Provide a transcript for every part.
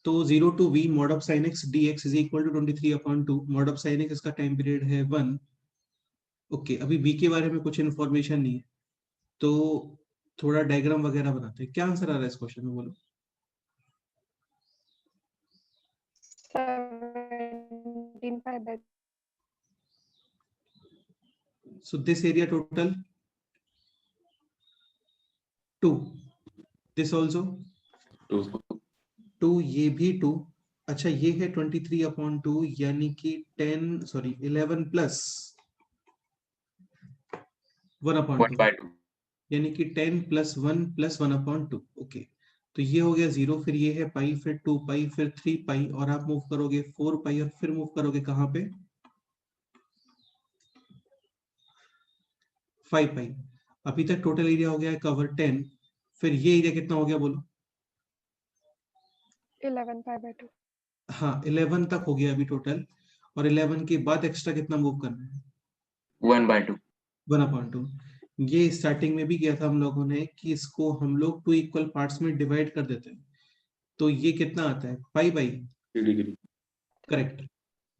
तो 0 to v mod of sin x dx is equal to 23/2. mod of sin x इसका time period है 1. Okay, अभी v के बारे में कुछ इन्फॉर्मेशन नहीं है, तो थोड़ा डायग्राम वगैरह बनाते हैं. क्या आंसर आ रहा है इस क्वेश्चन में, बोलो. 17 So this area total 2. This also 2. ये भी 2. अच्छा, ये है 23/2 यानी कि 11 प्लस 1/2 यानी कि 10 प्लस 1 प्लस 1/2. ओके, तो ये हो गया 0, फिर ये है पाई, फिर 2 पाई, फिर 3 पाई, और आप मूव करोगे 4 पाई, और फिर मूव करोगे कहाँ पे 5 पाई. अभी तक टोटल एरिया हो गया है कवर 10. फिर ये एरिया कितना हो गया बोलो. 11 π/2. हाँ, 11 तक हो गया अभी टोटल, और 11 के बाद एक्स्ट्रा कितना मूव करना है 1/2. 1/2. ये स्टार्टिंग में भी किया था हम लोगों ने कि इसको हम लोग 2 इक्वल पार्ट्स में डिवाइड कर देते हैं, तो ये कितना आता है pi by, correct,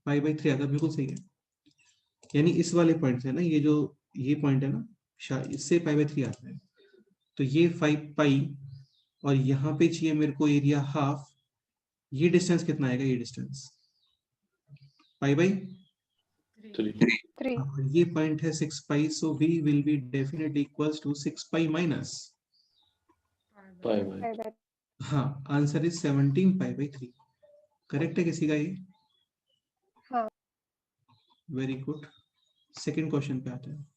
pi by 3 आता है. बिल्कुल सही है. यानी इस वाले पॉइंट से ना, ये जो ये पॉइंट है ना, इससे पाई बाई 3 आता है. तो ये 5 पाई, और यहाँ पे चाहिए मेरे को एरिया हाफ. ये डिस्टेंस कितना आएगा, ये डिस्टेंस पाई बाई 3 ये पॉइंट है 6 pi. So v will be definitely equals to 6 pi minus. π/3. हाँ, answer is 17 pi by 3. Correct है किसी का ये? हाँ. Very good. सेकंड क्वेश्चन पे आते हैं.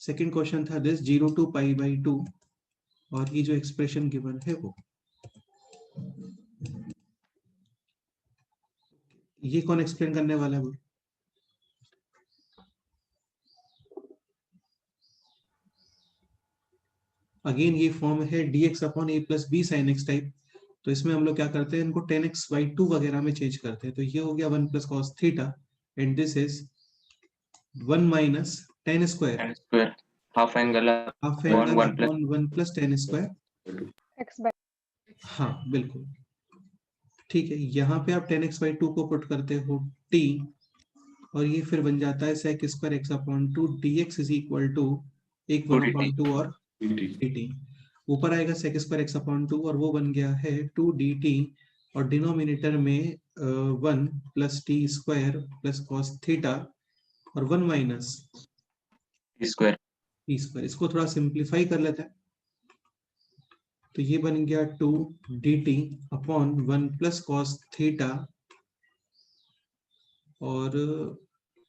सेकंड क्वेश्चन था दिस 0 to पाई बाई 2, और ये जो एक्सप्रेशन गिवन है वो ये कौन एक्सप्लेन करने वाला है वो? अगेन ये फॉर्म है dx/a+b sin x टाइप. तो इसमें हम लोग क्या करते हैं, इनको 10x/2 वगैरह में चेंज करते हैं. तो ये हो गया 1 + cos theta, and this is 1 - tan square half angle 1 + tan square. x/. हाँ बिल्कुल ठीक है. यहाँ पे आप 10x/2 को पुट करते हो t, और ये फिर बन जाता है sec² x/2 dx is equal to एक 1/2 और dt. ऊपर आएगा sec² x/2, और वो बन गया है 2 dt, और डिनोमिनेटर में 1 + t square plus cos theta, और 1 माइनस t स्क्वायर. इसको थोड़ा सिंप्लीफाई कर लेते हैं, तो ये बन गया 2 dt अपॉन 1 + cos थीटा, और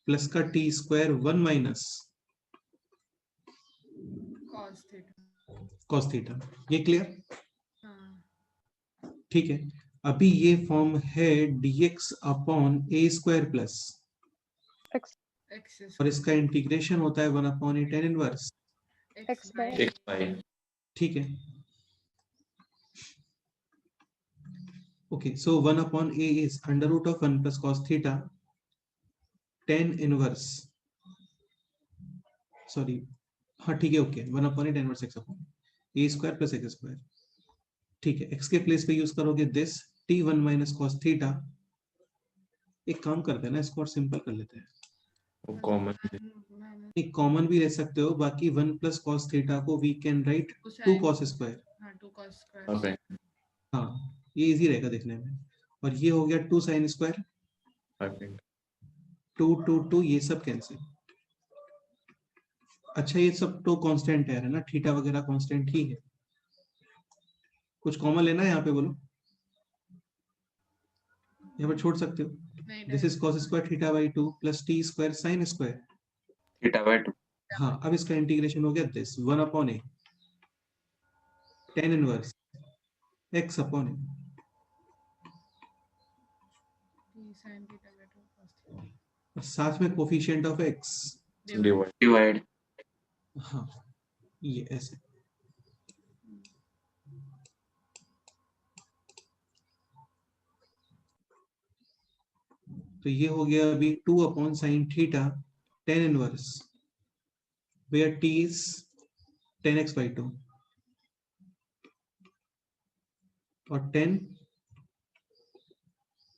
प्लस का t square 1 minus cos theta. ये क्लियर? ठीक है. अभी ये फॉर्म है dx/a² प्लस, x और इसका इंटीग्रेशन होता है 1/a tan इनवर्स. x/. ठीक है. Okay, so 1/a is √1 + cos theta tan inverse, sorry, हाँ ठीक है, okay, 1/a tan inverse x/a² + x². ठीक है. x के प्लेस पे यूज करोगे दिस t1 - cos थीटा. एक काम करते हैं ना, इसको और सिंपल कर लेते हैं. एक कॉमन भी ले सकते हो, बाकी 1 + cos थीटा को we can write 2 cos square. हाँ, ये इजी रहेगा देखने में. और ये हो गया 2 sin स्क्वायर, 2 2 2, ये सब कैंसिल. अच्छा, ये सब तो कांस्टेंट है ना, थीटा वगैरह कांस्टेंट ही है. कुछ कॉमन लेना है यहाँ पे, बोलो. यहाँ पर छोड़ सकते हो. This is cos square θ/2 + t square sin square θ/2. हाँ, अब इसका इंटीग्रेशन हो गया this 1/a tan inverse x/a, साथ में कोफिशिएंट ऑफ x. डिवाइड. हाँ, ये ऐसे. तो ये हो गया अभी 2/sin theta tan inverse, where t is tan x/2, और tan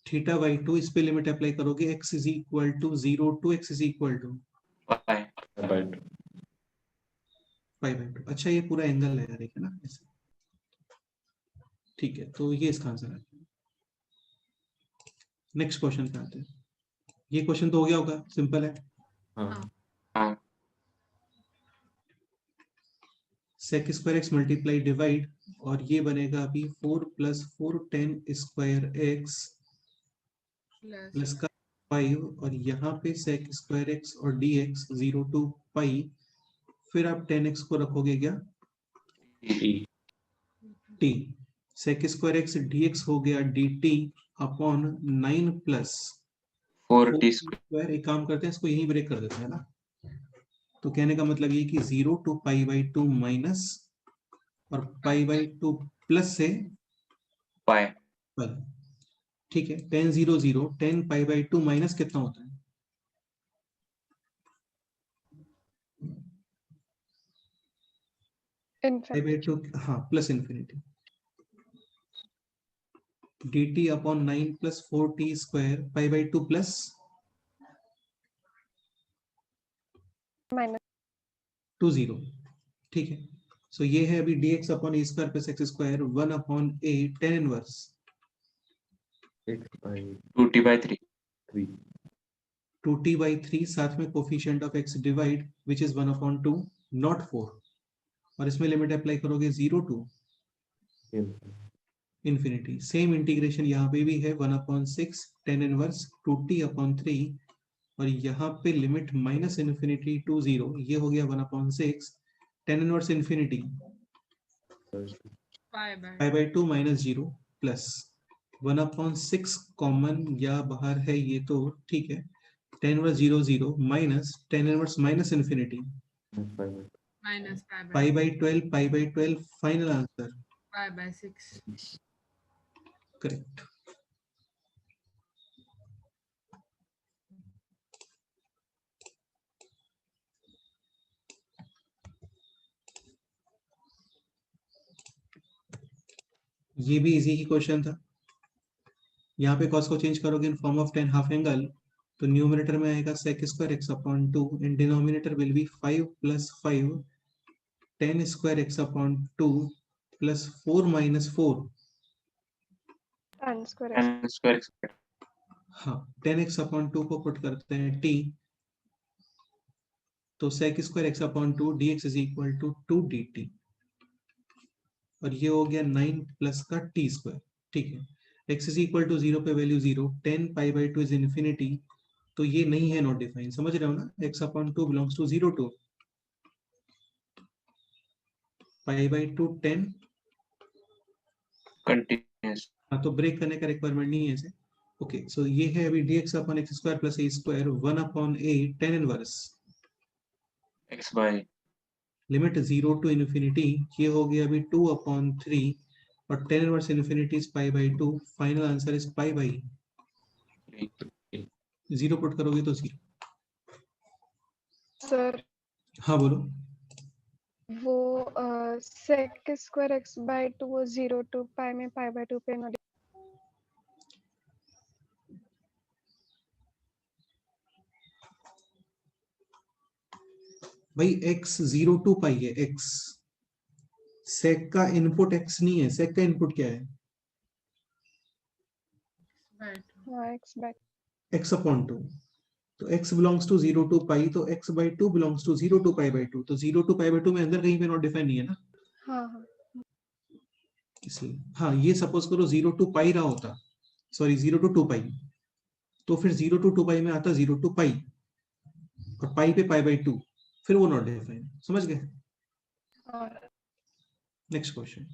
थीटा बाई 2, इस पे लिमिट अप्लाई करोगे x is equal to 0 to x is equal to pi by 2. Pi by 2। अच्छा ये पूरा एंगल है देखिए ना ऐसे, ठीक है, तो ये इसका आंसर है। नेक्स्ट क्वेश्चन पे आते हैं। ये क्वेश्चन तो हो गया होगा, सिंपल है। हाँ sec square x multiply divide, और ये बनेगा अभी 4 प्लस 4 10 स्क्वायर x प्लस का 5, और यहाँ पे sec स्क्वायर x और dx 0 टू पाई, फिर आप 10x को रखोगे क्या t, sec square x dx हो गया dt upon 9 plus 4t square. Square. एक काम करते हैं, इसको यहीं ब्रेक कर देते हैं ना। तो कहने का मतलब ये कि 0 टू पाई बाई 2 माइनस, और पाई बाई 2 प्लस से पाई पाई, ठीक है। 10 0 0, 10 पाई बाई 2 माइनस कितना होता है? पाई बाई 2, हाँ, plus infinity, dt upon 9 plus 4t square pi by 2 plus minus 2 0, ठीक है। सो ये है अभी dx upon A square plus x square 1 upon a tan inverse 2t by 3. 2t by 3, साथ में coefficient of x divide which is 1 upon 2 not 4, और इसमें limit apply करोगे 0 टू इन्फिनिटी। सेम इंटीग्रेशन यहाँ पे भी है, 1 upon 6 tan inverse 2t upon 3, और यहाँ पे लिमिट माइनस इन्फिनिटी टू 0, ये हो गया 1 upon 6 tan inverse infinity pi by 2 minus 0 plus 1 upon 6 common या बाहर है ये तो ठीक है, tan inverse 0 0 minus tan inverse minus infinity pi by 12 final answer pi by 6. Correct. ये भी इजी ही क्वेश्चन था। यहाँ पे cos को चेंज करोगे in form of tan half angle, तो न्यूमरेटर में आएगा sec square x upon 2, and denominator will be 5 plus 5 tan square x upon 2 plus 4 minus 4, tan square x. And square square. हाँ, 10x upon 2 को put करते हैं t, तो sec square x upon 2 dx is equal to 2 dt, और ये हो गया 9 plus का t स्क्वायर, ठीक है। x इज इक्वल टू 0 पे value 0, 10 pi by 2 is infinity, तो ये नहीं है नॉट डिफाइन, समझ रहे हो ना। x upon 2 belongs to 0 to pi by 2 10, Continuous. हाँ, तो ब्रेक करने का रिक्वायरमेंट नहीं है इसे। ओके, सो ये है अभी dx upon x square plus a square 1 upon a tan inverse X by limit 0 to infinity, ये हो गया अभी 2 अपॉन 3, और tan inverse infinity is pi by 2, final answer is pi by 3. 0 put करोगे तो 0। सर हाँ बोलो। वो sec square x by 2 वो 0 to pi में pi by 2 पे नोट। भाई x 0 टू पाई है, x sec का इनपुट x नहीं है, sec का इनपुट क्या है? हाँ x by x अपॉन 2, तो x belongs to 0 to pi, तो x by 2 belongs to 0 to pi by 2, तो 0 टू पाई बाई 2 में अंदर कहीं पे नॉट डिफाइन नहीं है ना, हाँ हाँ इसलिए। हाँ, ये सपोज करो 0 टू पाई रहा होता, सॉरी 0 टू 2 पाई, तो फिर 0 टू 2 पाई में आता 0 टू पाई, और पाई पे पाई बाई 2, फिर वो नॉट डिफाइन, समझ गए। हाँ। Next question.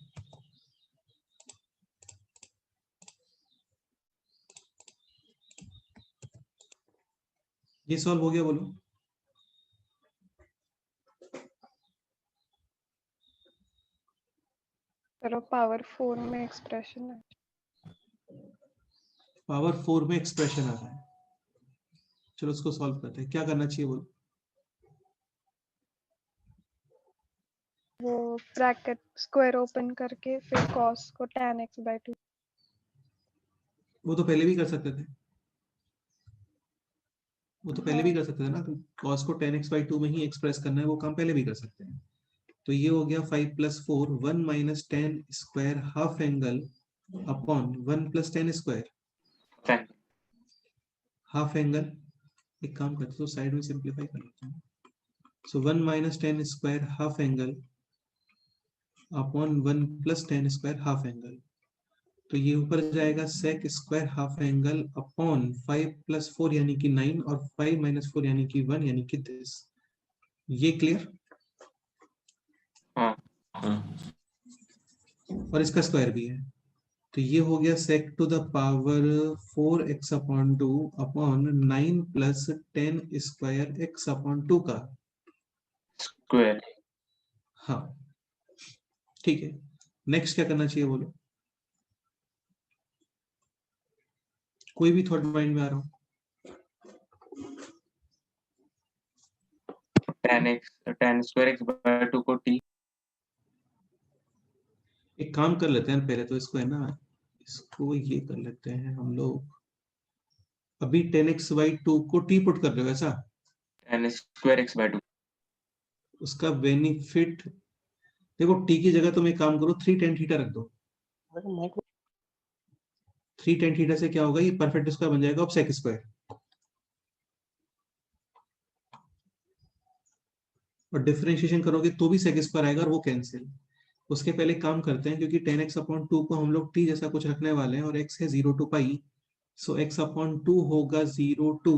ये सॉल्व हो गया, बोलो। चलो पावर 4 में एक्सप्रेशन है। पावर 4 में एक्सप्रेशन आ रहा है, चलो उसको सॉल्व करते हैं। क्या करना चाहिए बोलो। वो ब्रैकेट स्क्वायर ओपन करके फिर cos को tan x by 2। वो तो पहले भी कर सकते थे, वो तो पहले भी कर सकते थे ना, cos को 10x/2 में ही एक्सप्रेस करना है, वो काम पहले भी कर सकते हैं। तो ये हो गया 5 + 4 1 - 10 square half angle upon 1 + 10 square half angle. एक काम करते तो साइड में सिंप्लीफाई कर लेते हैं। सो 1 - 10 square half angle upon 1 + 10 square half angle. तो ये ऊपर जाएगा sec square half angle upon 5 + 4 यानी कि 9 और 5 - 4 यानी कि 1 यानी कि दिस। ये क्लियर? हाँ और इसका स्क्वायर भी है, तो ये हो गया sec to the power 4x/2 upon 9 + 10 square x/2 का। स्क्वायर। हाँ ठीक है, नेक्स्ट क्या करना चाहिए बोलो, कोई भी थॉट माइंड में आ रहा हो? 10 स्क्वायर x/2 को t। एक काम कर लेते हैं पहले तो इसको, है ना, इसको ये कर लेते हैं हम लोग। अभी 10x/2 को t पुट कर रहे हो ऐसा? 10 स्क्वायर x/2। उसका बेनिफिट देखो, t की जगह तुम एक काम करो, 3 tan थीटा रख दो। 3 tan थीटा से क्या होगा, ये परफेक्ट स्क्वायर बन जाएगा, अब sec स्क्वायर। और डिफरेंशिएशन करोगे तो भी sec स्क्वायर आएगा और वो कैंसिल। उसके पहले काम करते हैं, क्योंकि 10x/2 को हम लोग t जैसा कुछ रखने वाले हैं और x है 0 to पाई, सो x/2 होगा 0 to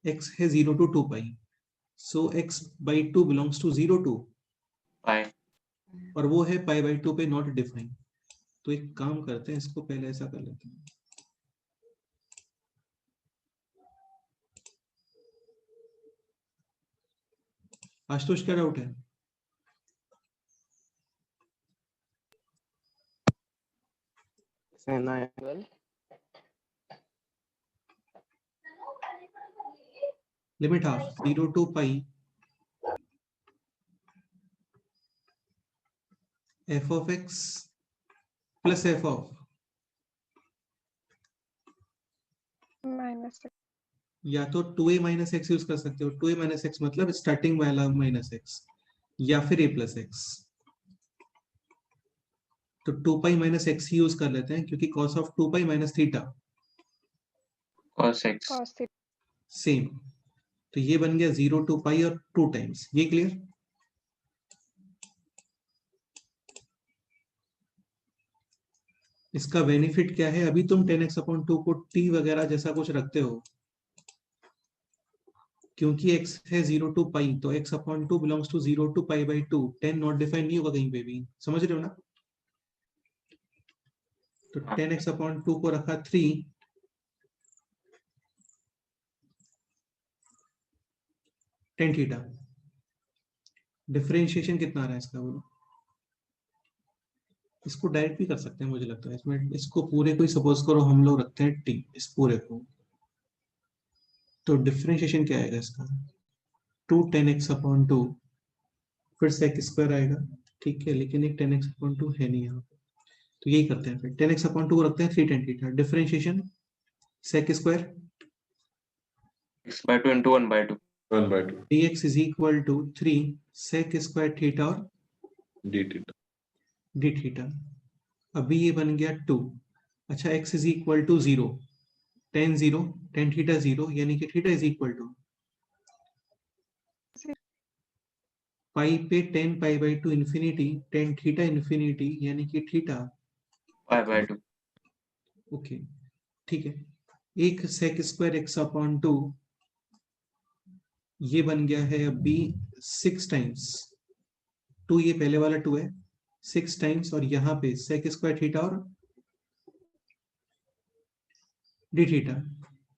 x है 0 to 2 pi, so x/2 belongs to 0 to, pi. और वो है π/2 पे नॉट डिफाइंड। तो एक काम करते हैं, इसको पहले ऐसा कर लेते हैं। आशुतोष क्या डाउट है? Limit half 0 to pi f of x plus f of -x। या तो 2a - x यूज कर सकते हो, 2a - x मतलब स्टार्टिंग वाला माइनस x, या फिर a + x। तो 2π - x ही यूज कर लेते हैं, क्योंकि cos of 2π - theta cos x। cos theta. Same. तो ये बन गया 0 to पाई और 2 टाइम्स। ये क्लियर? इसका बेनिफिट क्या है, अभी तुम 10x/2 को t वगैरह जैसा कुछ रखते हो, क्योंकि x है 0 to पाई, तो x/2 belongs to 0 to π/2। 10 not define नहीं होगा कहीं पे भी, समझ रहे हो ना? तो 10x/2 को रखा 3, tan थीटा। डिफरेंशिएशन कितना आ रहा है इसका बोलो? इसको डायरेक्ट भी कर सकते हैं मुझे लगता है, इसमें इसको पूरे को ही सपोज करो हम लोग रखते हैं t, इस पूरे को, तो डिफरेंशिएशन क्या आएगा इसका, 2 10x/2 फिर sec स्क्वायर आएगा। ठीक है, लेकिन एक 10x/2 है नहीं यहाँ पे, तो यही करते हैं, फिर 10x/2 को रखते हैं 3 tan theta. Differentiation sec square x/2 into 1/2। dx is equal to 3 sec square theta और d थीटा। अभी ये बन गया 2। अच्छा, x is equal to 0, tan theta 0 यानी कि theta is equal to pi पे 10 π/2 इंफिनिटी tan थीटा इंफिनिटी यानी कि थीटा π/2। ओके ठीक है। एक sec स्क्वायर x/2 ये बन गया है अभी 6 टाइम्स 2, ये पहले वाला 2 है, 6 टाइम्स, और यहाँ पे sec स्क्वायर थीटा और डी थीटा।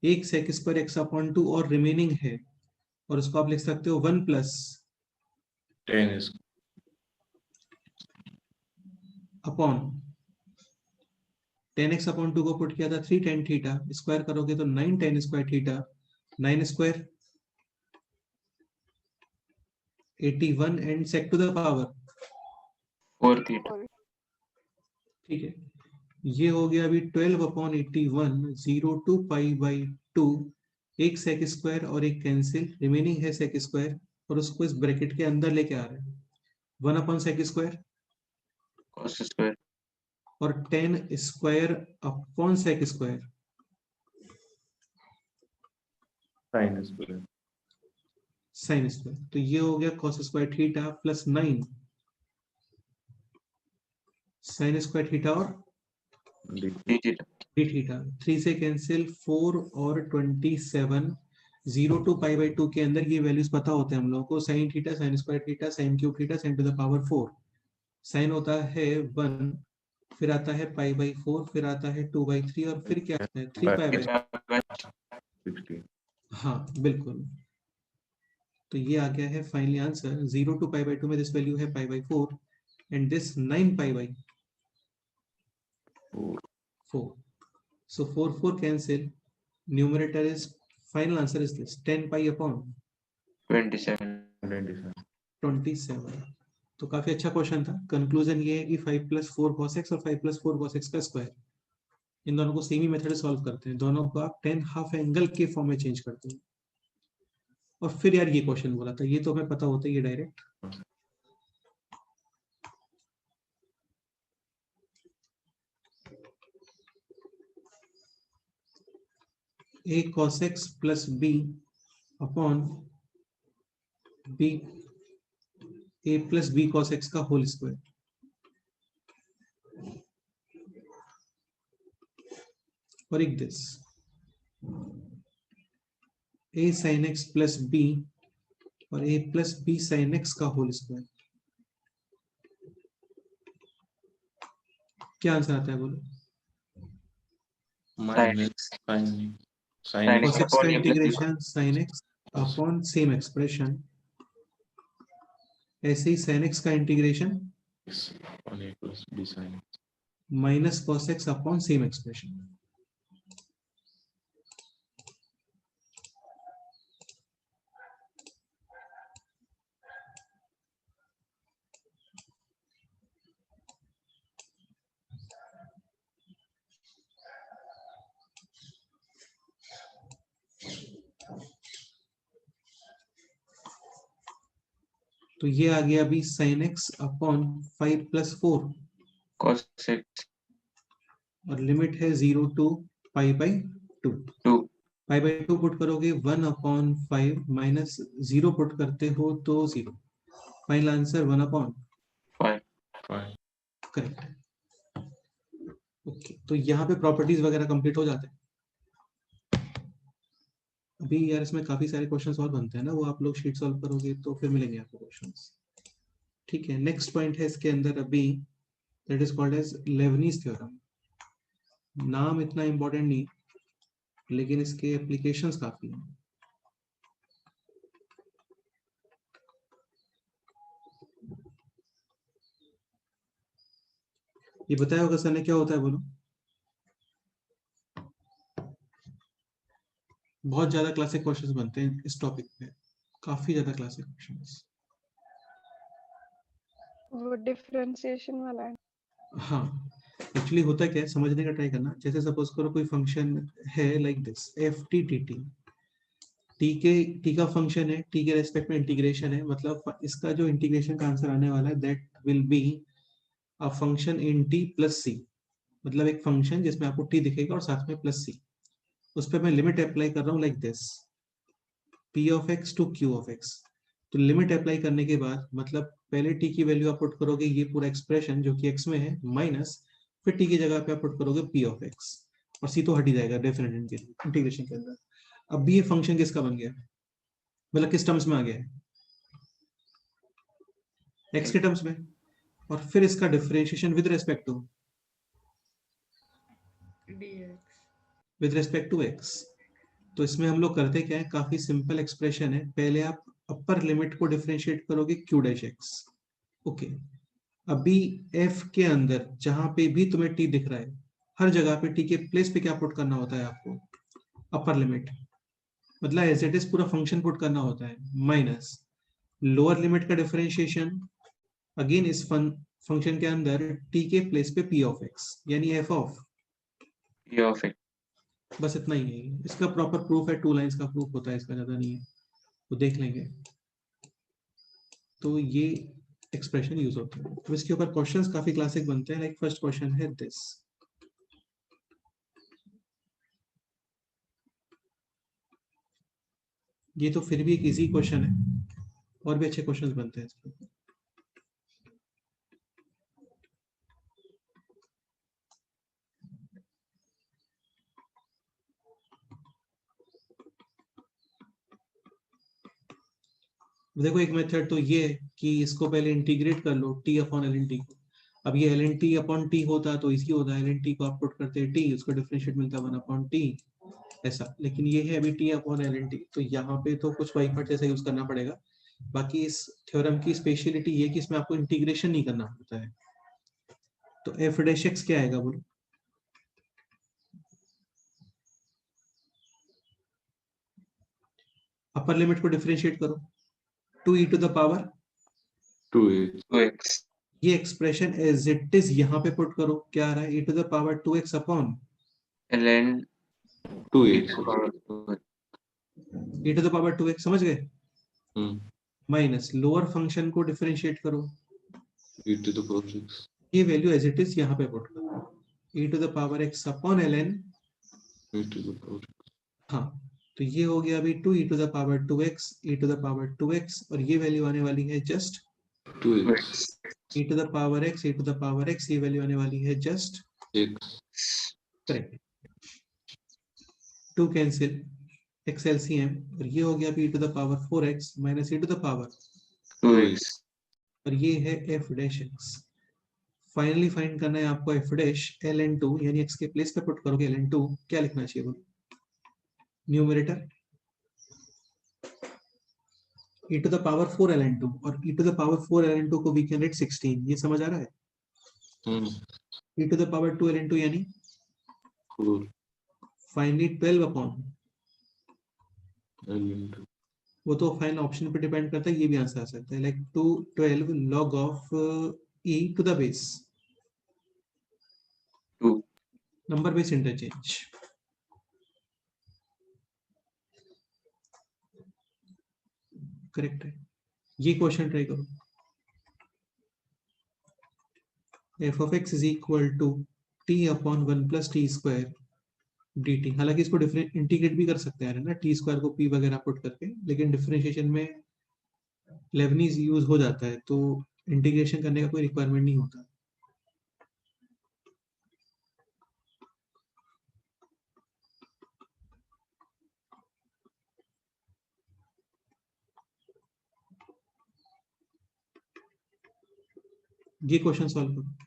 एक sec स्क्वायर x/2 और रिमेनिंग है, और उसको आप लिख सकते हो 1 + अपॉन 10x/2 को पुट किया था 3 tan थीटा, स्क्वायर करोगे तो 9 tan square theta, 9 square 81 and sec to the power 4 theta. ठीक है। ये हो गया अभी 12/81 0 to π/2, एक सेक स्क्वायर और एक कैंसिल, रिमेनिंग है सेक स्क्वायर और उसको इस ब्रैकेट के अंदर लेके आ रहे हैं 1/sec स्क्वायर cos square और 10 square upon sec square sin square sine square. तो ये हो गया cos square theta plus 9 sine square theta और d d theta D theta. 3 से कैंसिल 4 और 27 0 to π/2 के अंदर ये वैल्यूज पता होते हैं हम लोगों को, sine theta sine square theta sine cube theta sine to the power 4, sine होता है 1, फिर आता है π/4, फिर आता है 2/3 और फिर क्या आता है 3π/2। 16 हाँ बिल्कुल, तो ये आ गया है फाइनली आंसर 0 to π/2 में दिस वैल्यू है π/4 and this 9π/4। So 4 cancel, numerator is, final answer is this 10π/27। 27 तो काफी अच्छा क्वेश्चन था। कंक्लूजन ये है कि 5 + 4 cos x और 5 + 4 cos x का स्क्वायर, इन दोनों को सेम ही मेथड से सॉल्व करते हैं, दोनों को आप 10 हाफ एंगल के फॉर्म में चेंज करते हैं। और फिर यार ये क्वेश्चन बोला था, ये तो हमें पता होता है ये direct, a cos x plus b upon b a plus b cos x का होल स्क्वायर। और एक this a sin x plus b और a plus b sin x का होल स्क्वायर। क्या आंसर आता है बोलो? minus sin Sin cos x x का upon a plus b integration sin x upon same expression, ऐसे ही sin x का integration x on a plus b sin x minus cos x upon same expression. तो ये आ गया अभी sin x upon 5 + 4 cos x और limit है 0 to π/2। 2 π/2 put करोगे 1/5 minus 0 put करते हो तो 0, फाइनल आंसर 1/5। 5 करेक्ट। ओके, तो यहाँ पे प्रॉपर्टीज वगैरह कंप्लीट हो जाते हैं। अभी यार इसमें काफी सारे क्वेश्चंस और बनते हैं ना, वो आप लोग शीट सॉल्व करोगे तो फिर मिलेंगे आपको क्वेश्चंस। ठीक है, नेक्स्ट पॉइंट है इसके अंदर अभी, that is called as Leibniz theorem. नाम इतना इंपॉर्टेंट नहीं, लेकिन इसके एप्लीकेशंस काफी हैं। ये बताया होगा सर ने, क्या होता है बोलो? बहुत ज्यादा क्लासिक क्वेश्चंस बनते हैं इस टॉपिक पे, काफी ज्यादा क्लासिक क्वेश्चंस। वो डिफरेंशिएशन वाला है। हाँ, एक्चुअली होता क्या है समझने का ट्राई करना। जैसे सपोज करो कोई फंक्शन है like this F T T T, T का फंक्शन है, टी के रेस्पेक्ट में इंटीग्रेशन है, मतलब इसका जो इंटीग्रेशन का आंसर आने वाला है that will be a function in T plus C, मतलब एक फंक्शन जिसमें आपको टी दिखेगा और साथ में प्लस सी, उस पर मैं लिमिट अप्लाई कर रहा हूँ like this P of X to Q of X. तो लिमिट अप्लाई करने के बाद मतलब पहले टी की वैल्यू आप पुट करोगे ये पूरा एक्सप्रेशन जो कि एक्स में है, माइनस फिर टी की जगह पे आप पुट करोगे पी ऑफ एक्स और सी तो हट ही जाएगा डेफिनेट इंटीग्रेशन के अंदर। अब भी ये फंक्शन किसका बन गया, मतलब किस टर्म्स में आ गया है? एक्स के टर्म्स में। और फिर इसका differentiation with respect to dx with respect to X. तो इसमें हम लोग करते क्या है, काफी सिंपल एक्सप्रेशन है, पहले आप अपर लिमिट को डिफरेंशिएट करोगे क्यू डैश एक्स। ओके, अभी एफ के अंदर जहां पे भी तुम्हें टी दिख रहा है हर जगह पे टी के प्लेस पे क्या पुट करना होता है आपको, अपर लिमिट, मतलब एज इट इज पूरा फंक्शन पुट करना होता है, माइनस लोअर लिमिट का डिफरेंशिएशन अगेन इस फंक्शन के अंदर t के प्लेस पे p ऑफ x यानी f of P of X. बस इतना ही है। इसका प्रॉपर प्रूफ है, 2 लाइंस का प्रूफ होता है, इसका ज्यादा नहीं है, तो देख लेंगे। तो ये एक्सप्रेशन यूज होता है। तो इसके ऊपर क्वेश्चंस काफी क्लासिक बनते हैं। लाइक फर्स्ट क्वेश्चन है दिस, ये तो फिर भी एक इजी क्वेश्चन है, और भी अच्छे क्वेश्चंस बनते हैं इसके ऊपर। देखो एक मेथड तो ये है कि इसको पहले इंटीग्रेट कर लो t upon L N T को। अब ये L N T upon T होता तो इजी होता है, एल एन टी को आप पुट करते हैं t, उसको डिफरेंशिएट मिलता है 1 अपॉन टी ऐसा। लेकिन ये है अभी t upon L N T, तो यहाँ पे तो कुछ बाई पार्ट जैसा यूज करना पड़ेगा। बाकी इस थ्योरम की स्पेशलिटी ये कि इसमें आपको इंटीग्रेशन नहीं करना पड़ता है। तो एफ डैश एक्स क्या आएगा बोलो? अपर लिमिट को डिफरेंशिएट करो, 2e to the power 2x 2x. ये एक्सप्रेशन एज इट इज यहाँ पे पुट करो, क्या आ रहा है? e to the power 2x upon ln 2x e to the power 2x, समझ गए? हम्म माइनस लोअर फंक्शन को डिफरेंशिएट करो, e to the power 6 ये वैल्यू एज इट इज यहाँ पे पुट करो, e to the power x upon ln। e to the power 6 हाँ, तो ये हो गया अभी 2e to the power 2x, e to the power 2x, और ये वैल्यू आने वाली है just 2x e to the power x, e to the power x, ये वैल्यू आने वाली है just x correct. 2 cancel, x LCM, और ये हो गया e to the power 4x minus e to the power, 2x. और ये है f dash x। Finally find करना है आपको f डैश ln2, यानी x के प्लेस पे पुट करोगे ln2, क्या लिखना चाहिए बोलो? Numerator e to the power 4 ln2, और e to the power 4 ln2 को वी कैन राइट 16, ये समझ आ रहा है? e to the power 2 ln2 यानी 4 फाइनली 12 अपॉन, ln2 वो तो फाइनल ऑप्शन पे डिपेंड करता है, ये भी आंसर आ सकता है। Like 12 log of e to the base 2. Number base interchange. Correct है, ये क्वेश्चन ट्राई करो। f of x is equal to t अपॉन 1 प्लस टी स्क्वायर dt। हालांकि इसको डिफरेंट इंटीग्रेट भी कर सकते हैं ना, टी स्क्वायर को p वगैरह पुट करके, लेकिन डिफरेंशिएशन में लेबनीज यूज हो जाता है, तो इंटीग्रेशन करने का कोई रिक्वायरमेंट नहीं होता। ये क्वेश्चन सॉल्व करो।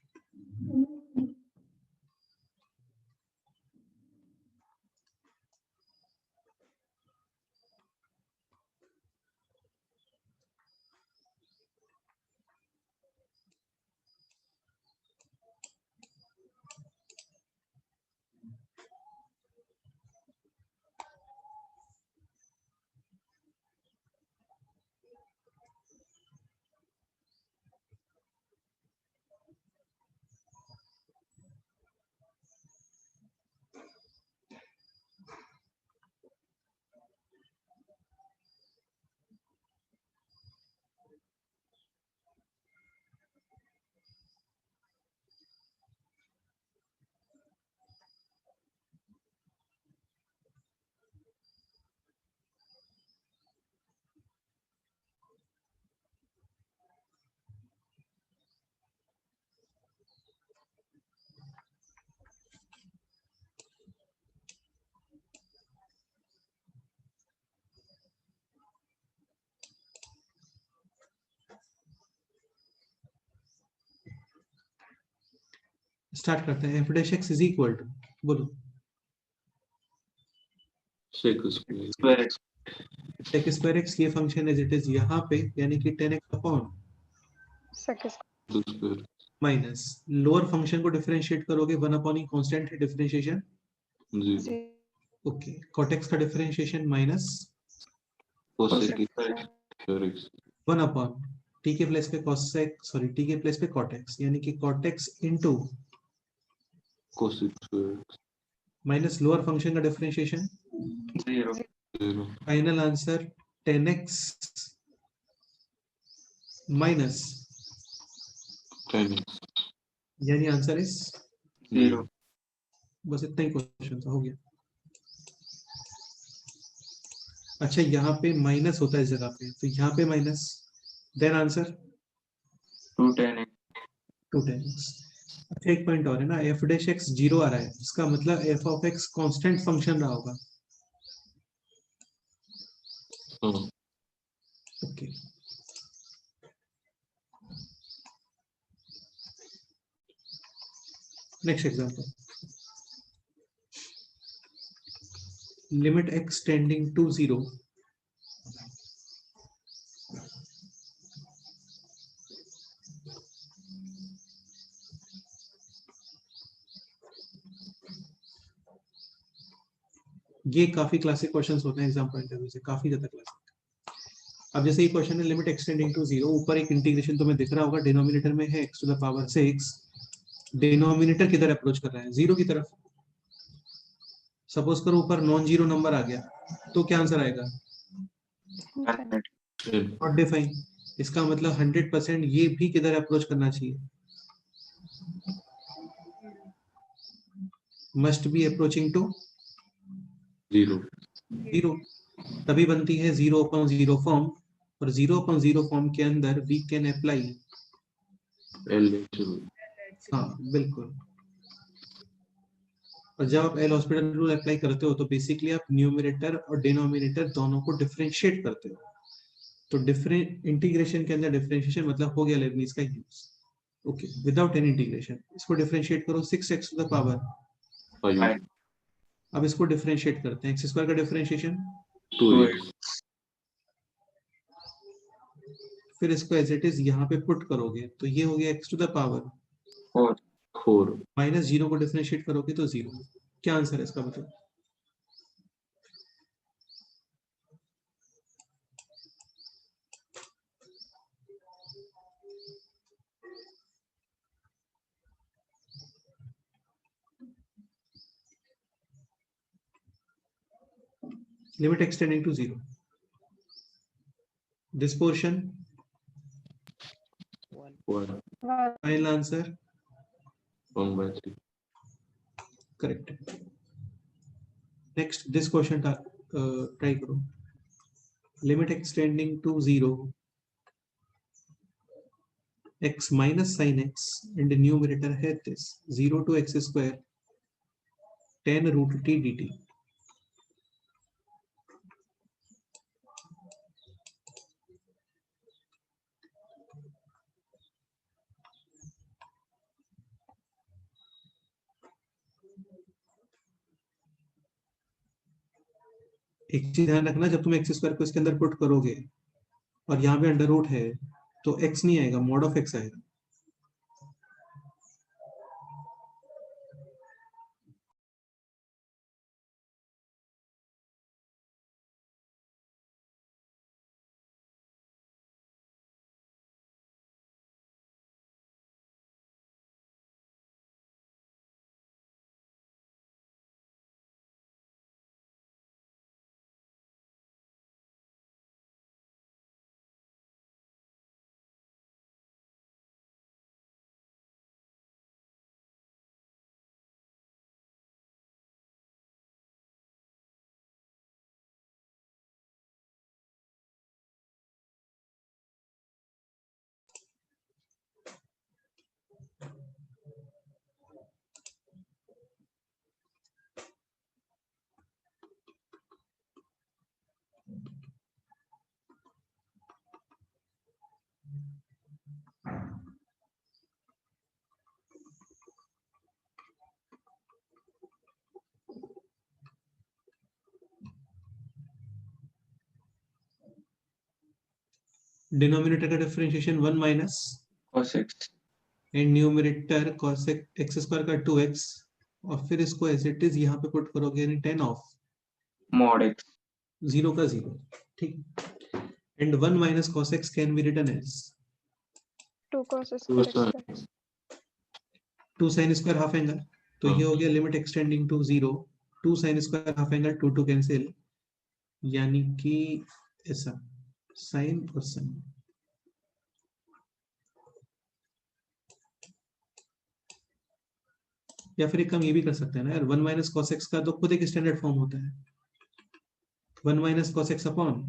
स्टार्ट करते हैं। f dash x is equal to, बोलो sec square Square x. sec square x, ये फंक्शन एज इट इज यहाँ पे, यानी कि 10x upon sec square minus lower function को डिफरेंशिएट करोगे 1 अपॉन ही कांस्टेंट है डिफरेंशिएशन, 0 ओके। cot x का differentiation minus cosec Cosec square x 1 upon T के प्लेस पे cosec सॉरी टी के प्लेस पे cot x, यानी कि cot x into cosec square minus lower function का differentiation 0. 0 final answer 10x minus 10x यानी answer is 0. बस इतना ही क्वेश्चन था, हो गया। अच्छा यहाँ पे माइनस होता है इस जगह पे, तो यहाँ पे minus, then answer 210x. 210x। अच्छा एक पॉइंट और है ना, f डैश x 0 आ रहा है, इसका मतलब f of x constant function रहा होगा। हाँ okay next example, limit x tending to 0 ये काफी क्लासिक क्वेश्चंस होते हैं एग्जाम पॉइंट ऑफ व्यू से, काफी ज्यादा क्लासिक। अब जैसे ये क्वेश्चन है लिमिट एक्सटेंडिंग टू 0, ऊपर एक इंटीग्रेशन तुम्हें दिख रहा होगा, डिनोमिनेटर में है x to the power 6, denominator किधर अप्रोच कर रहा है, 0 की तरफ। सपोज करो ऊपर नॉन जीरो नंबर आ गया, तो क्या आंसर आएगा, 100. 10 नॉट डिफाइन। इसका मतलब 100% ये भी किधर अप्रोच करना चाहिए, मस्ट बी अप्रोचिंग टू 0 0, तभी बनती है 0/0 फॉर्म, और 0/0 फॉर्म के अंदर वी कैन अप्लाई, LHO हाँ बिल्कुल। और जब आप एल हॉस्पिटल रूल अप्लाई करते हो तो बेसिकली आप न्यूमरेटर और डिनोमिनेटर दोनों को डिफरेंशिएट करते हो, तो डिफरेंट इंटीग्रेशन के अंदर डिफरेंशिएशन मतलब हो गया लेबनीज का use. Okay without any integration इसको डिफरेंशिएट करो 6x टू द पावर, 5 अब इसको डिफरेंशिएट करते हैं, x² का डिफरेंशिएशन, 2x फिर इसको एज इट इज यहाँ पे पुट करोगे तो ये हो गया x to the power 4. 4 minus 0 को डिफरेंशिएट करोगे तो 0। क्या आंसर है इसका बताओ, limit extending to 0, this portion 1 final answer 1/3 correct। next this question try करो, limit extending to 0, x minus sin x and the numerator है this 0 to x square 10 root t dt। एक चीज ध्यान रखना, जब तुम x स्क्वायर को इसके अंदर पुट करोगे और यहाँ पे अंडर रूट है तो x नहीं आएगा, मॉड ऑफ x आएगा। डिनोमिनेटर का differentiation 1 minus cos x. And numerator cos x square का 2x, और फिर इसको एज इट इज यहाँ पे पुट करोगे यानी 10 ऑफ Mod x. 0 का 0, ठीक। And 1 minus cos x can be written as 2 cos Two square sin. x. 2 sin square half angle, तो ये हो गया limit extending to 0, 2 sin square half angle 2 2 cancel, यानी कि ऐसा साइन और साइन। या फिर एक हम ये भी कर सकते हैं ना यार, 1 माइनस कॉस एक्स का तो खुद एक स्टैंडर्ड फॉर्म होता है, 1 minus cos x upon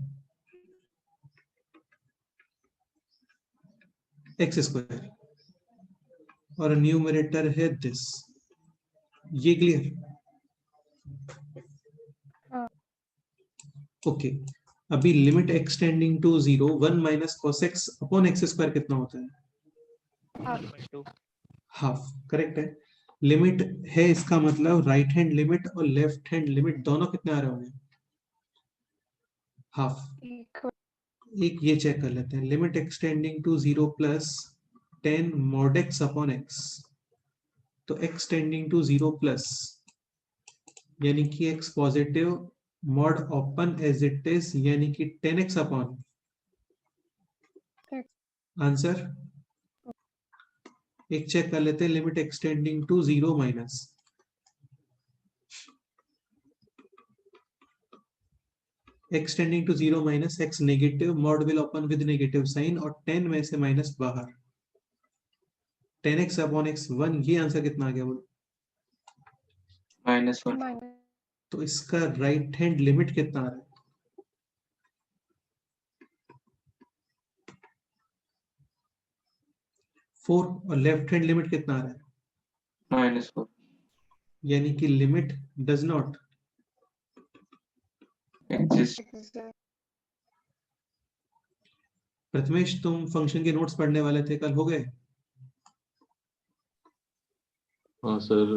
x square, और न्यूमरेटर है दिस, ये क्लियर? हाँ। ओके, अभी limit extending to 0, 1 minus cos x upon x square कितना होता है? हाफ, करेक्ट है। लिमिट है, इसका मतलब राइट हैंड लिमिट और लेफ्ट हैंड लिमिट दोनों कितने आ रहे होंगे? हाफ। एक ये चेक कर लेते हैं, limit extending to 0 plus 10 mod x upon x, तो एक्सटेंडिंग टू 0 प्लस यानी कि x positive, mod open as it is यानी कि 10x अपॉन आंसर। एक चेक कर लेते हैं, limit extending to 0 minus extending to 0 minus x negative, mod will open with negative sign और 10 में से माइनस बाहर, 10x अपॉन x 1, ये आंसर कितना आ गया बोलो? -1. तो इसका राइट हैंड लिमिट कितना आ रहा है? 4, और लेफ्ट हैंड लिमिट कितना आ रहा है? -4. यानी कि limit does not Exist. Prathamesh, तुम फंक्शन के नोट्स पढ़ने वाले थे कल, हो गए? हाँ सर,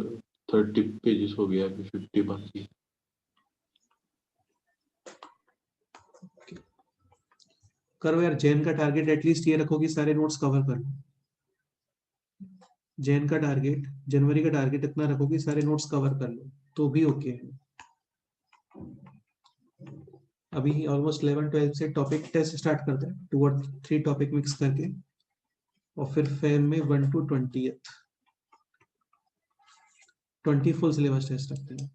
30 पेजेस हो गया, अभी 50 बाकी। करो यार, जैन का टारगेट एटलीस्ट ये रखो कि सारे नोट्स कवर कर लो। जैन का टारगेट, जनवरी का टारगेट इतना रखो कि सारे नोट्स कवर कर लो, तो भी ओके है। अभी ऑलमोस्ट 11 12 से टॉपिक टेस्ट स्टार्ट करते हैं, 2 और 3 टॉपिक मिक्स करके, और फिर फेम में 1 to 20 फुल सिलेबस टेस्ट रखते हैं।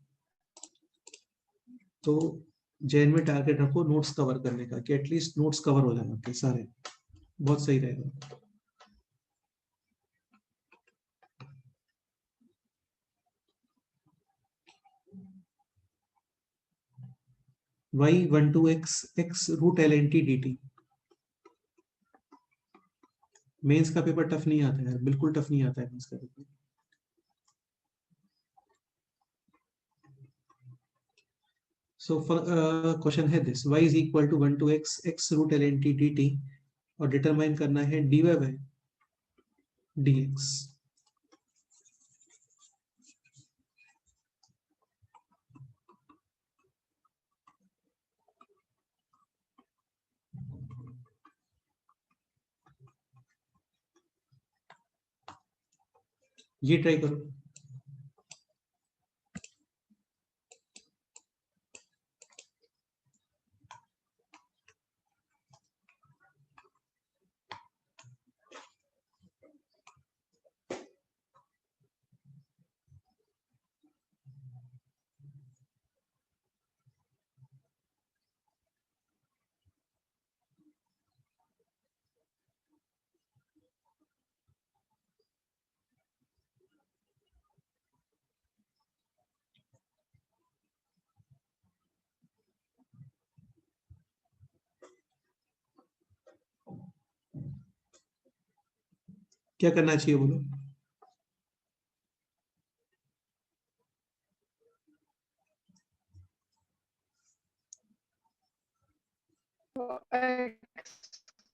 तो जैन में टारगेट रखो नोट्स कवर करने का, कि एटलीस्ट नोट्स कवर हो जाए आपके सारे, बहुत सही रहेगा। y12x x root ln t dt। Mains का पेपर टफ नहीं आता है, बिल्कुल टफ नहीं आता है मेंस का पेपर। सो क्वेश्चन है this, y is equal to 1 to x x root ln t dt, और डिटरमाइन करना है dy बाय dx। ये ट्राई करो। क्या करना चाहिए बोलो?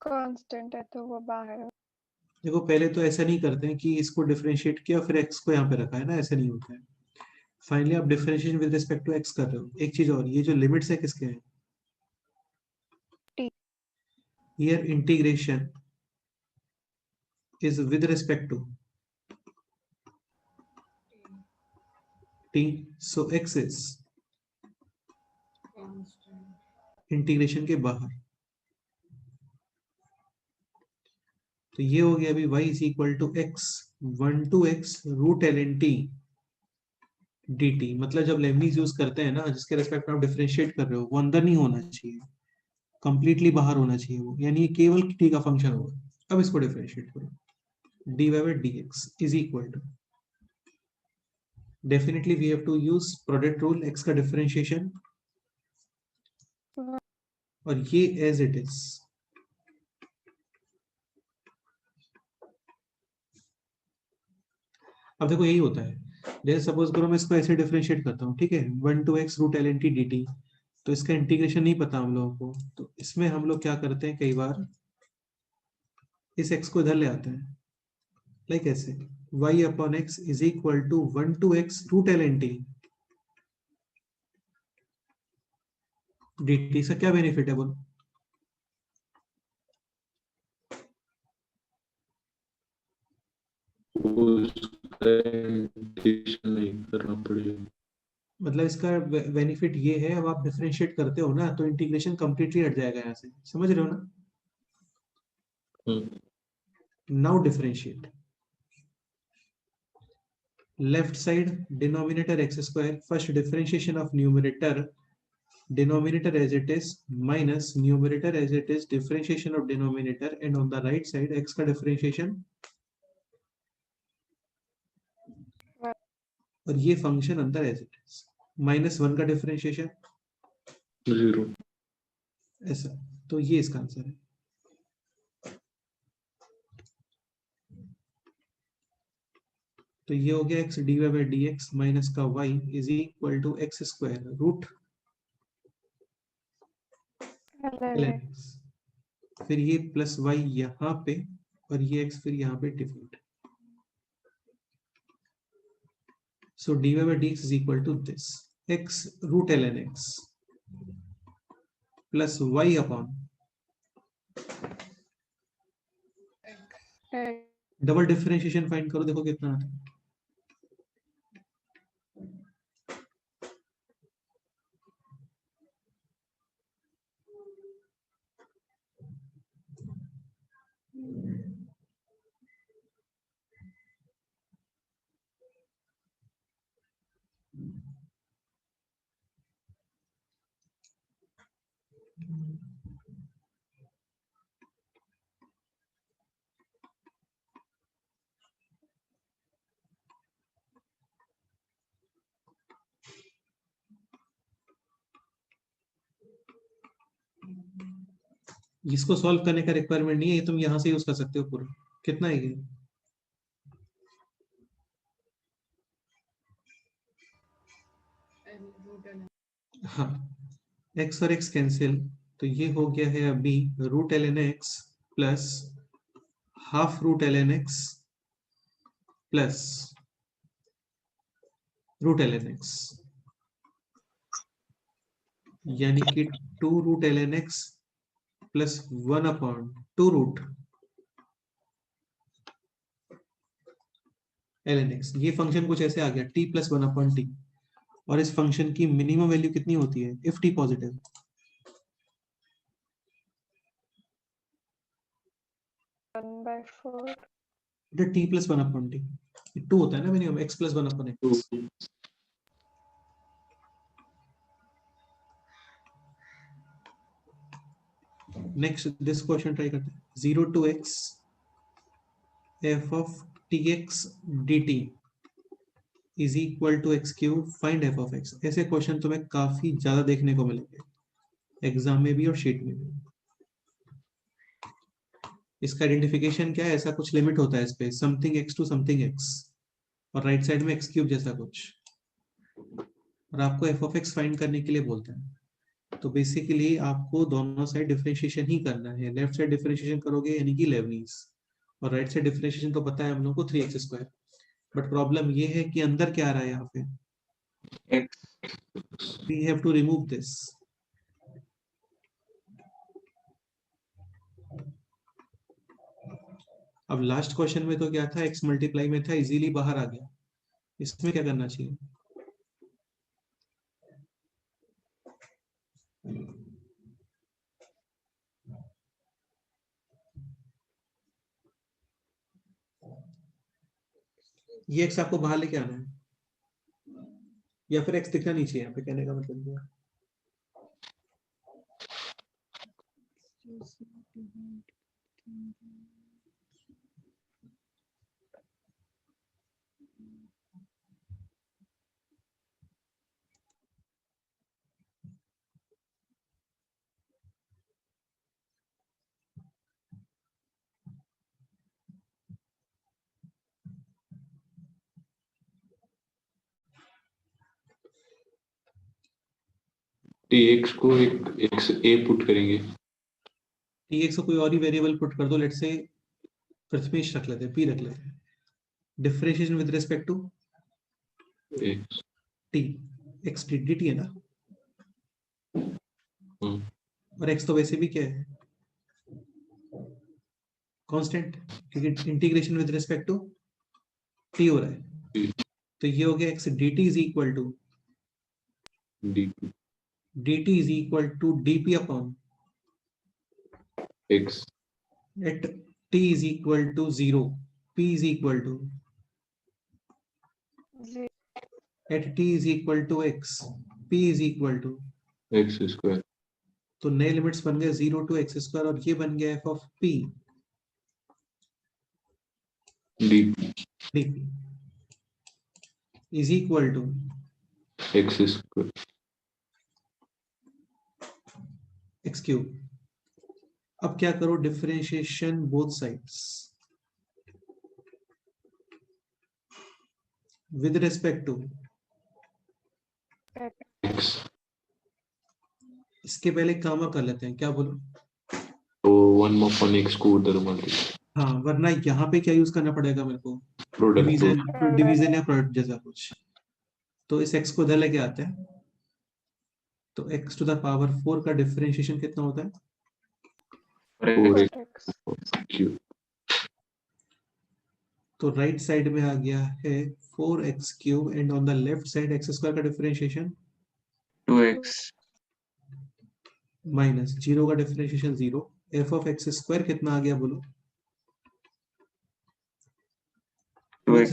कांस्टेंट है तो वो बाहर है। देखो, पहले तो ऐसा नहीं करते हैं कि इसको डिफरेंशिएट किया फिर x को यहाँ पे रखा है ना, ऐसा नहीं होता है। फाइनली आप differentiation with respect to x कर रहे हो। एक चीज और, ये जो लिमिट्स है किसके हैं? T. Here integration is with respect to t, so x is constant. Integration के बाहर। तो ये हो गया अभी y is equal to x 1 to x root ln t dt। मतलब जब लेबनीज यूज करते हैं ना, जिसके रेस्पेक्ट में आप डिफरेंशिएट कर रहे हो, वो अंदर नहीं होना चाहिए, कंप्लीटली बाहर होना चाहिए वो, यानी ये केवल t का फंक्शन होगा। अब इसको डिफरेंशिएट करो, dy by dx is equal to, definitely we have to use product rule, x का डिफरेंशिएशन, और ये एज इट इज। अब देखो यही होता है, जैसे सपोज करो मैं इसको ऐसे डिफरेंशिएट करता हूँ, ठीक है, 1 to x root ln t dt, तो इसका इंटीग्रेशन नहीं पता हम लोगों को, तो इसमें हम लोग क्या करते हैं, कई बार इस x को इधर ले आते हैं, लाइक ऐसे y upon x is equal to 1 to x root ln t dt। इसका क्या बेनिफिट है बोलो? इंटीग्रेशन नहीं करना पड़ेगा। मतलब इसका बेनिफिट ये है, अब आप डिफरेंशिएट करते हो ना, तो इंटीग्रेशन कंप्लीटली हट जाएगा यहाँ से, समझ रहे हो ना? Now differentiate, left side denominator x square, first differentiation of numerator, denominator as it is minus numerator as it is, differentiation of denominator, and on the right side x का differentiation, और ये फंक्शन अंदर as it is, -1 का differentiation 0। ऐसा, तो ये इसका answer है। तो ये हो गया x dy by dx minus का y is equal to x square root ln x, फिर ये प्लस y यहाँ पे, और ये x फिर यहाँ पे different. So dy by dx is equal to this, x root ln x plus y upon double differentiation find करो, देखो कितना आता है। इसको सॉल्व करने का रिक्वायरमेंट नहीं है, ये तुम यहाँ से यूज कर सकते हो पूरा। कितना है ये? हाँ, x और x कैंसिल, तो ये हो गया है अभी root ln x plus half root ln x plus root ln x, यानी कि 2 root ln x plus 1 upon 2 root ln x। ये फंक्शन कुछ ऐसे आ गया t प्लस 1 अपॉन t, और इस फंक्शन की मिनिमम वैल्यू कितनी होती है if t positive? t plus 1 upon t, 2 होता है ना minimum, x plus 1 upon x। Next this question try करते हैं, 0 to x f of tx dt is equal to x cube, find f of x। ऐसे question तुम्हें काफी ज्यादा देखने को मिलेंगे एग्जाम में भी और शीट में भी। इसका आइडेंटिफिकेशन क्या है? ऐसा कुछ लिमिट होता है इस पे, something x to something x, और राइट साइड में x क्यूब जैसा कुछ, और आपको f of x फाइंड करने के लिए बोलते हैं। तो बेसिकली आपको दोनों साइड डिफरेंशिएशन ही करना है, लेफ्ट साइड डिफरेंशिएशन करोगे यानी कि लेबनीज, और राइट साइड डिफरेंशिएशन तो पता है हम लोग को 3x स्क्वायर। बट प्रॉब्लम ये है कि अंदर क्या आ रहा है यहाँ पे, we have to remove this. अब लास्ट क्वेश्चन में तो क्या था, x मल्टीप्लाई में था, इजीली बाहर आ गया। इसमें क्या करना चाहिए? ये x आपको बाहर लेके आना है या फिर x दिखना नहीं चाहिए यहाँ पे, कहने का मतलब ये है। tx को एक x a पुट करेंगे, tx को कोई और ही वेरिएबल पुट कर दो, लेट्स से प्रथमेश रख लेते हैं, p रख लेते हैं। Differentiation with respect to x t, x dt है ना, और x तो वैसे भी क्या है, कांस्टेंट, क्योंकि integration with respect to t हो रहा है। तो ये हो गया x dt is equal to dt dp upon x at t is equal to 0, p is equal to at t is equal to x, p is equal to, x square तो नए limits बन गए 0 to x square, और ये बन गया f of p dt dp is equal to x square x cube। अब क्या करो, differentiation both sides with respect to, x, इसके पहले एक काम और कर लेते हैं, क्या बोलो, तो 1 अपॉन x को उधर मल्टीप्लाई, हाँ, वरना यहाँ पे क्या यूज करना पड़ेगा मेरे को, प्रोडक्ट डिवीजन या प्रोडक्ट जैसा कुछ। तो इस x को इधर लेके आते हैं, तो x टू द पावर 4 का डिफरेंशिएशन कितना होता है, 4x क्यूब, तो राइट साइड में आ गया है 4x cube, and on the left side x square का डिफरेंशिएशन 2x माइनस 0 का differentiation 0, f of x square कितना आ गया बोलो, 2x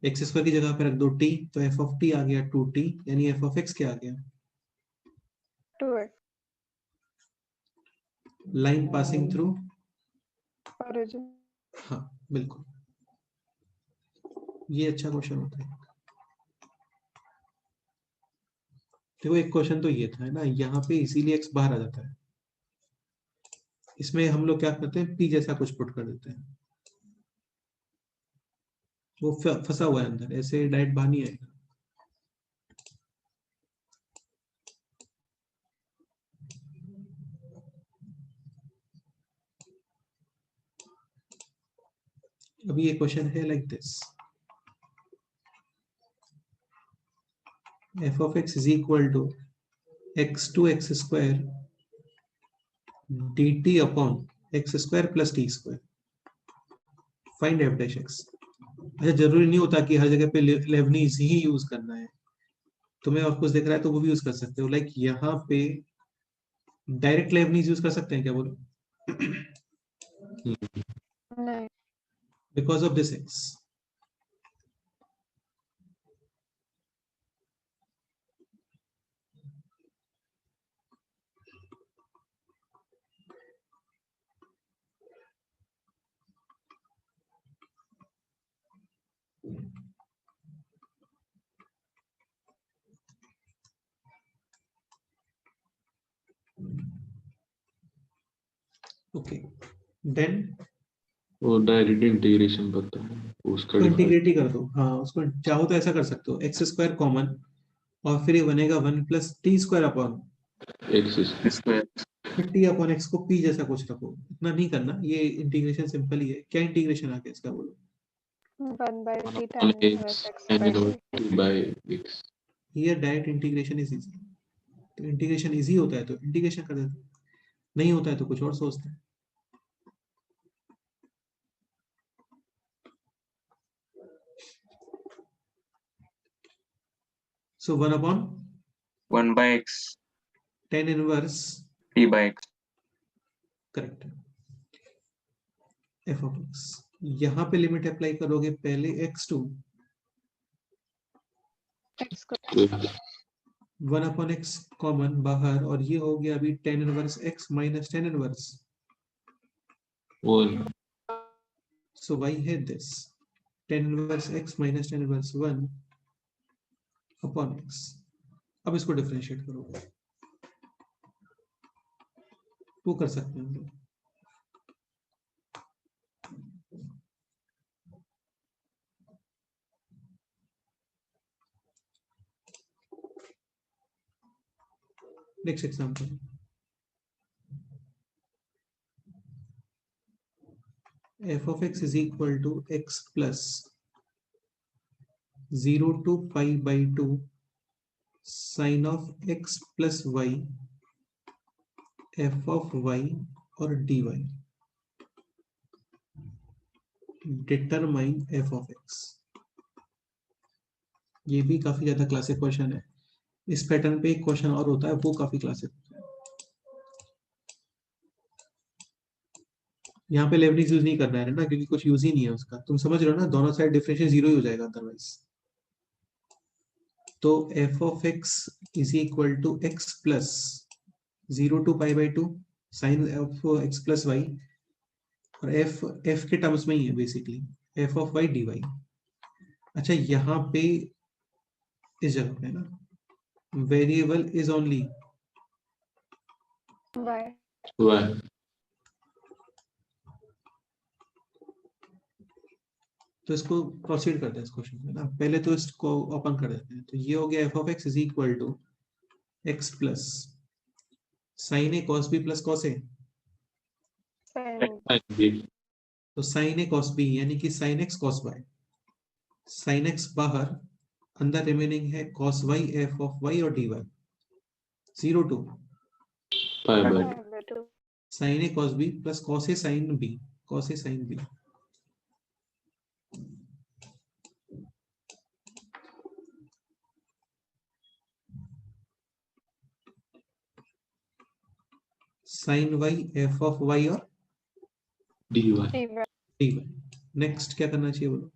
x स्क्वायर की जगह पे रख दो t, तो f ऑफ t आ गया 2t, यानी f ऑफ x क्या आ गया, 2x line passing through, origin। हाँ बिल्कुल, ये अच्छा क्वेश्चन होता है। देखो एक क्वेश्चन तो ये था, है ना, यहाँ पे इजीली x बाहर आ जाता है, इसमें हम लोग क्या करते हैं, p जैसा कुछ पुट कर देते हैं, वो फंसा हुआ है अंदर, ऐसे डायरेक्ट बाहर नहीं आएगा। अभी ये क्वेश्चन है like this, f of x is equal to x to x square dt upon x square plus t square, find f dash x। अच्छा, जरूरी नहीं होता कि हर जगह पे लेबनीज ही यूज करना है, तुम्हें और कुछ दिख रहा है तो वो भी यूज कर सकते हो, लाइक यहाँ पे डायरेक्ट लेबनीज यूज कर सकते हैं क्या बोलो, नहीं, because of this x। Okay, then वो डायरेक्ट इंटीग्रेशन पता है उसका तो इंटीग्रेट ही कर दो, हाँ उसको चाहो तो ऐसा कर सकते हो, एक्स स्क्वायर कॉमन, और फिर ये बनेगा 1 plus T square upon, x square फिर टी अपॉन एक्स को पी जैसा कुछ रखो, इतना नहीं करना, ये इंटीग्रेशन सिंपल ही है। क्या इंटीग्रेशन आ गया इसका बोलो, 1/t on tan x inverse x and by inverse t। t by x, here direct integration is easy, तो इंटीग्रेशन इजी होता है तो इंटीग्रेशन कर देते हैं, नहीं होता है तो कुछ और सोचते हैं। सो 1 upon 1 by x tan inverse, t by x correct, f of x यहाँ पे लिमिट अप्लाई करोगे पहले x2 x square 1 upon x common बाहर, और ये हो गया अभी tan inverse x minus tan inverse, 1 so y है this tan inverse x minus tan inverse 1 upon x। अब इसको डिफरेंशिएट करोगे, वो कर सकते हैं हम लोग। Next example, f of x is equal to x plus 0 to pi by 2 sin of x plus y f of y और dy, determine f of x। ये भी काफी ज्यादा क्लासिक क्वेश्चन है। इस पैटर्न पे एक क्वेश्चन और होता है, वो काफी क्लासिक होता है। यहाँ पे लेबनिज यूज नहीं करना है ना, क्योंकि कुछ यूज ही नहीं है उसका। तुम समझ रहे हो ना, दोनों साइड डिफरेंशियल जीरो ही हो जाएगा अदरवाइज। तो f of x is equal to x plus 0 to pi by 2 sine of x plus y, और f के टर्म्स में ही है basically, f of y dy। अच्छा, यहाँ पे इस जगह पे ना variable is only y y तो इसको प्रोसीड करते हैं इस क्वेश्चन में ना। पहले तो इसको ओपन कर देते हैं। तो ये हो गया f of x is equal to x plus sine A cos B plus cos A, sin b तो साइन ए कॉस बी यानी कि sine X cos Y, sine X बाहर, अंदर रिमेनिंग है cos Y F of Y और D Y, 0 to pi by pi by 2 sine A cos B plus cos A sine B, cos A sine B. Sine Y F of Y और dy dy d y. Next क्या करना चाहिए बोलो?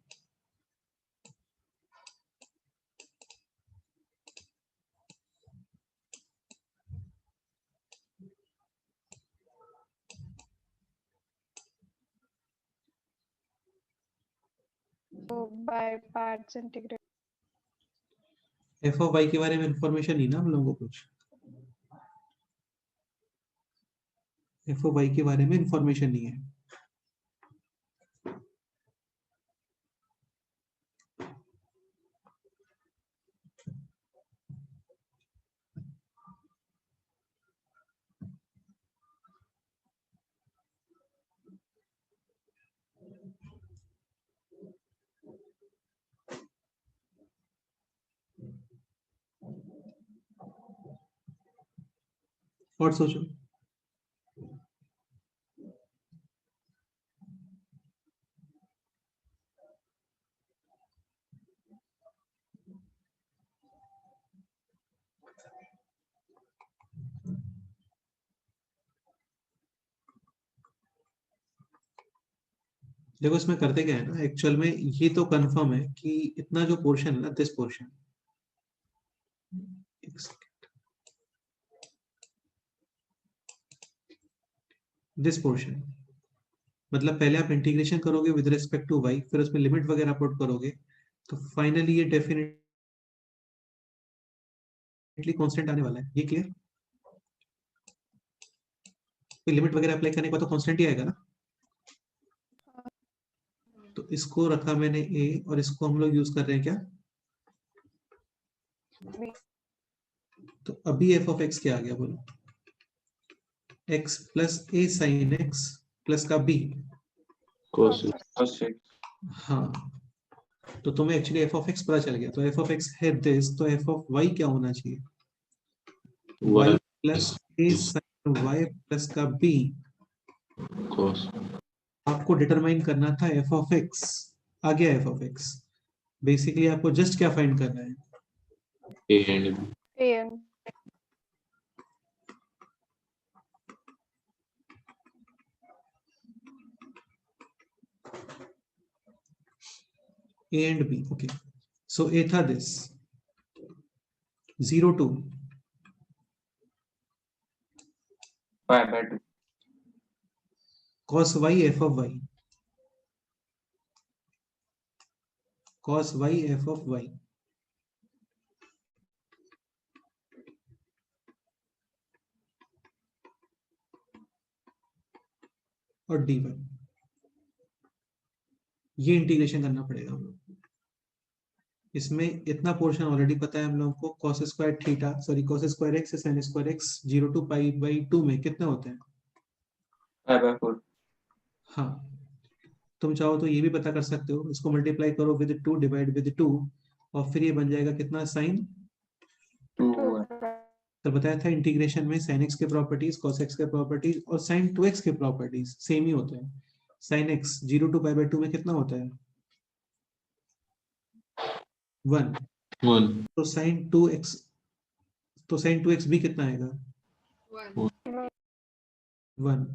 तो by parts integrate f of y के बारे में information नहीं ना हम लोगों को कुछ, एफ ऑफ वाई के बारे में इंफॉर्मेशन नहीं है। और सोचो, देखो इसमें करते क्या है ना, एक्चुअल में ये तो कंफर्म है कि इतना जो पोर्शन है ना, दिस पोर्शन, दिस पोर्शन, मतलब पहले आप इंटीग्रेशन करोगे विद रिस्पेक्ट टू वाई, फिर उसमें लिमिट वगैरह पुट करोगे, तो फाइनली ये डेफिनेटली कांस्टेंट आने वाला है। ये क्लियर? फिर लिमिट वगैरह अप्लाई करने के बाद तो कांस्टेंट ही आएगा ना। तो इसको रखा मैंने a, और इसको हम लोग यूज कर रहे हैं क्या? b तो अभी f ऑफ x क्या आ गया बोलो? x plus a sine x plus का b। cos cos cos x हाँ, तो तुम्हें एक्चुअली f ऑफ x पता चल गया। तो f ऑफ x है दिस, तो f ऑफ y क्या होना चाहिए? y y plus a sine y plus का b। cos आपको डिटरमाइन करना था f ऑफ x, आ गया f ऑफ x। बेसिकली आपको जस्ट क्या फाइंड करना है? a and b a and A and B. Okay. So A था this 0 to pi by 2. cos y f of y. Cos y f of y. और dy. ये integration करना पड़ेगा हम लोग को। इसमें इतना पोर्शन ऑलरेडी पता है हम लोगों को, cos square theta sorry cos square x sin square x 0 to pi by 2 में कितने होते हैं? pi by 4. हाँ, तुम चाहो तो ये भी पता कर सकते हो, इसको मल्टीप्लाई करो विद 2 डिवाइड विद 2 और फिर ये बन जाएगा कितना sin 2 तो बताया था इंटीग्रेशन में sin x के प्रॉपर्टीज cos x के प्रॉपर्टीज और sin 2x के प्रॉपर्टीज सेम ही होते हैं। sin x 0 to pi by 2 में कितना होता है? 1 तो sin 2x भी कितना आएगा? 1।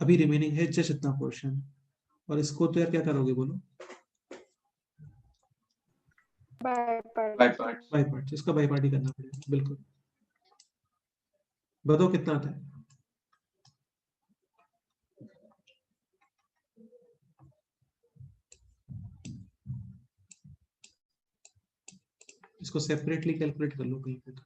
अभी रिमेनिंग है जस्ट इतना पोर्शन और इसको तो यार क्या करोगे बोलो? by parts. बाई पार्ट, इसका बाई पार्ट ही करना पड़ेगा। बिल्कुल, बताओ कितना आता है? इसको सेपरेटली कैलकुलेट कर लो कहीं पे तो।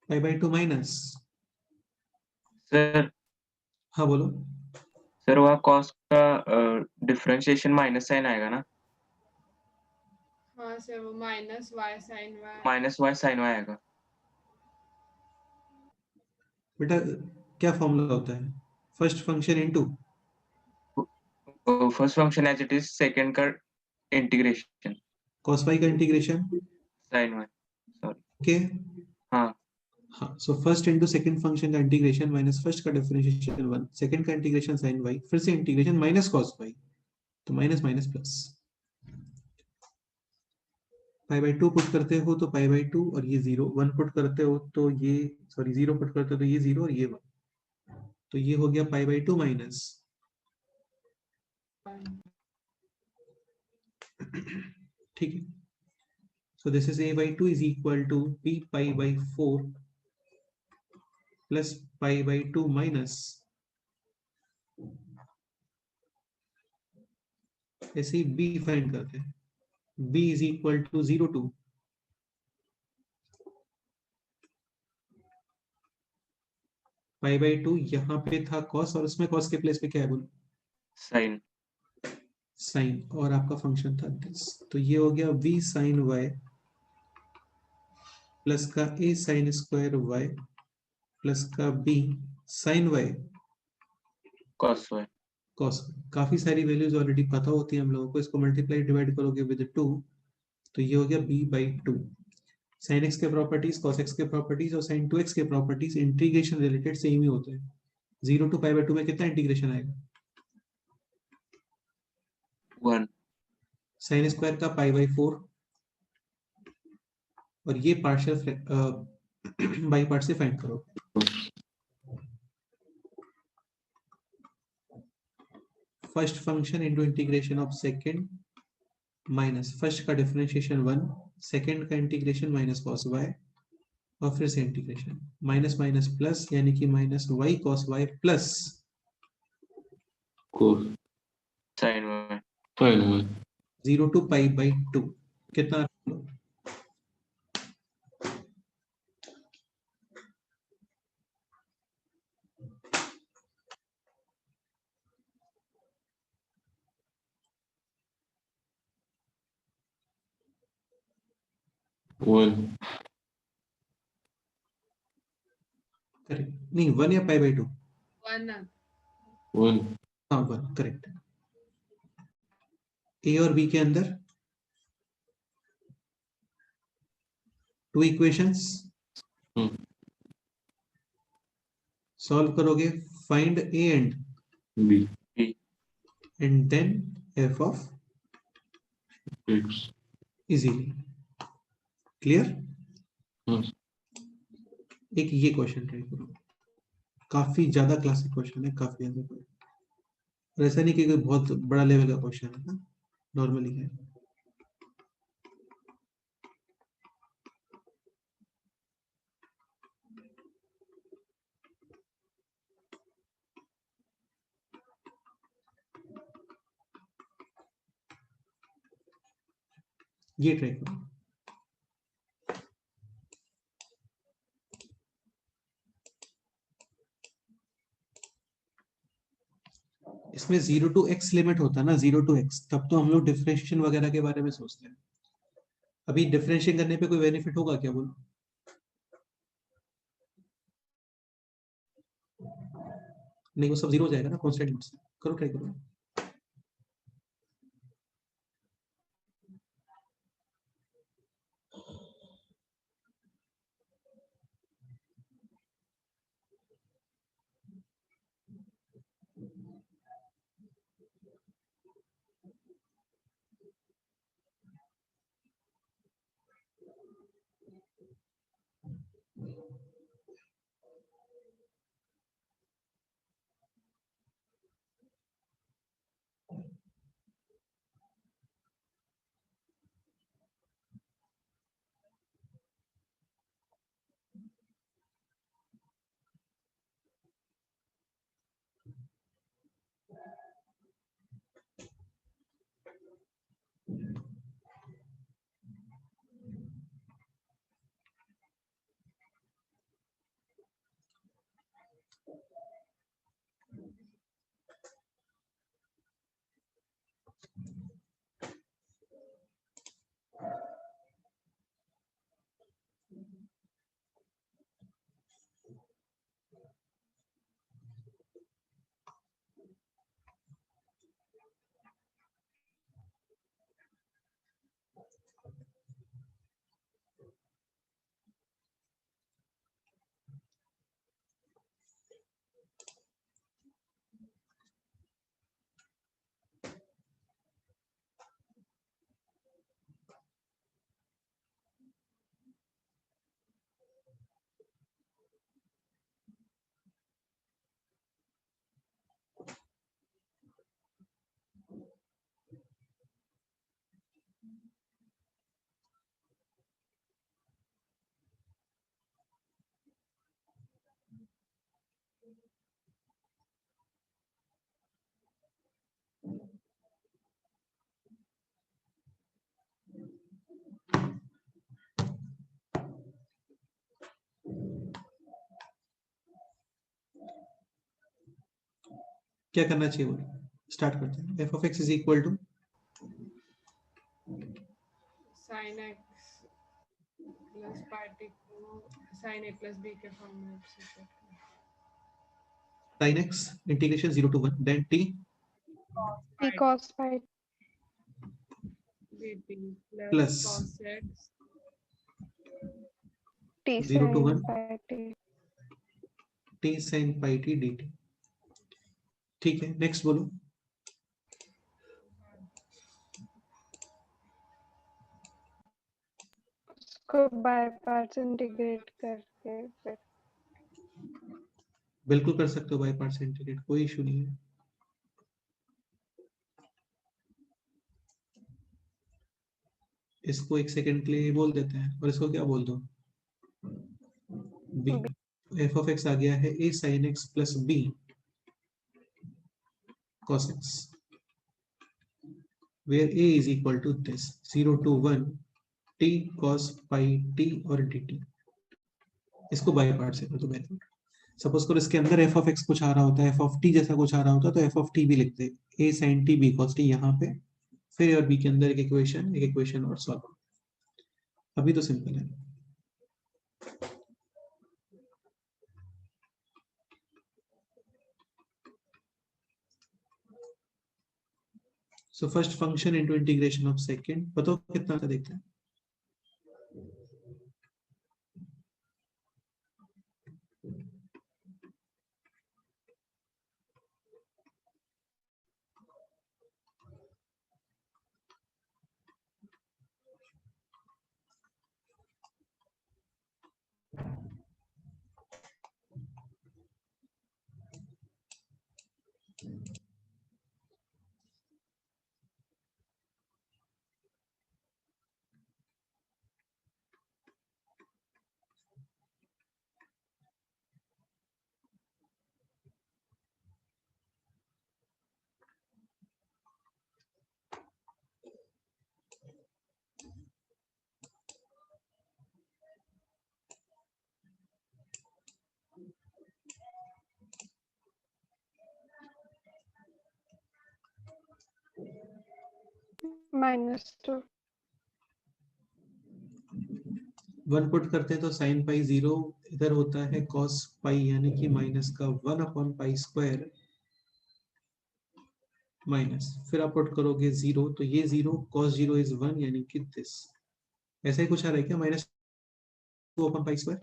पाई बाई 2 माइनस, सर हाँ बोलो। सर वहाँ cos का डिफरेंशिएशन माइनस साइन आएगा ना? हाँ सर, वो minus y sin y। Minus y sin y आएगा। बेटा क्या फॉर्मूला होता है? First function into first function as it is, second का इंटीग्रेशन cos y का integration sin y। Sorry. Okay हाँ हाँ, so first into second function का इंटीग्रेशन माइनस फर्स्ट का डिफरेंशिएशन 1, सेकंड का इंटीग्रेशन sin y, फिर से इंटीग्रेशन माइनस cos y, तो minus minus plus. Pi by 2 put करते हो तो पाई बाई 2 और ये 0, 1 पुट करते हो तो ये सॉरी 0 पुट करते हो तो ये 0 और ये 1, तो ये हो गया पाई बाई 2 माइनस। ठीक है, so this is a by 2 is equal to b pi by 4 plus pi by 2 minus, ऐसे ही b फाइंड करते हैं, b is equal to 0 to pi by 2, यहाँ पे था cos और उसमें cos के प्लेस पे क्या है बोलो? sin। sin, और आपका फंक्शन था this, तो ये हो गया v sin y प्लस का a sin square y plus का b sin y cos y। cos y। काफी सारी वैल्यूज ऑलरेडी पता होती है हम लोगों को, इसको मल्टीप्लाई डिवाइड करोगे विद 2 तो ये हो गया b by 2। sin x के प्रॉपर्टीज, cos x के प्रॉपर्टीज और sin 2x के प्रॉपर्टीज इंटीग्रेशन रिलेटेड सेम ही होते हैं। 0 to पाई बाय 2 में कितना इंटीग्रेशन आएगा? 1 sin स्क्वायर का पाई बाय 4 और ये पार्शियल बाई पार्ट से फाइंड करो। First function into integration of second minus first का डिफरेंशिएशन 1, सेकंड का इंटीग्रेशन माइनस cos y और फिर से इंटीग्रेशन माइनस माइनस प्लस, यानी कि minus y cos y plus sin y। 0 to pi by 2 कितना? 1 करेक्ट नहीं 1 या पाई बाई 2 1 1 हाँ 1 करेक्ट। ए और बी के अंदर 2 इक्वेशंस सॉल्व करोगे, find A B and then f of X easily. Clear? हाँ एक ये क्वेश्चन ट्राई करो, काफी ज्यादा क्लासिक क्वेश्चन है, काफी ज्यादा, और ऐसा नहीं कि कोई बहुत बड़ा लेवल का क्वेश्चन है ना, नॉर्मली है। ये ट्राई करो। इसमें 0 to x लिमिट होता है ना, 0 to x, तब तो हम लोग डिफरेंशिएशन वगैरह के बारे में सोचते हैं। अभी डिफरेंशिएट करने पे कोई बेनिफिट होगा क्या, बोलो? नहीं, वो सब 0 हो जाएगा ना कांस्टेंट लिमिट से। करो, ट्राई करो। क्या करना चाहिए, बोलो? स्टार्ट करते हैं। F of x is equal to sin x plus pi t को sin a plus b के फॉर्म में substitute करें। sin x इंटीग्रेशन 0 to 1 then t t cos pi dt Plus plus cos x t 0 to sin 1 pi t t sin pi t dt। ठीक है, next बोलो। उसको by parts integrate करके फिर बिल्कुल कर सकते हो बाय पार्ट्स इंटीग्रेट, कोई इशू नहीं है। इसको एक सेकंड के लिए बोल देते हैं, और इसको क्या बोल दो, b। एफ ऑफ एक्स आ गया है a sin x plus b cos x, where a is equal to this 0 to 1 t cos pi t और dt। इसको बाय पार्ट से कर दो बेहतर। सपोज करो इसके अंदर एफ ऑफ एक्स कुछ आ रहा होता है, एफ ऑफ टी जैसा कुछ आ रहा होता है, तो एफ ऑफ टी भी लिखते हैं, a sin t b cos t यहाँ पे, फिर और b के अंदर एक इक्वेशन और सॉल्व। अभी तो सिंपल है। So first function into integration of second, बताओ कितना आता देखते हैं। -2 वन पुट करते हैं तो साइन पाई 0 इधर होता है कॉस पाई यानी कि माइनस का 1/पाई² माइनस, फिर आप पुट करोगे 0 तो ये 0 cos 0 इज 1 यानी कि दिस। ऐसा ही कुछ आ रहा है क्या, -2/पाई²?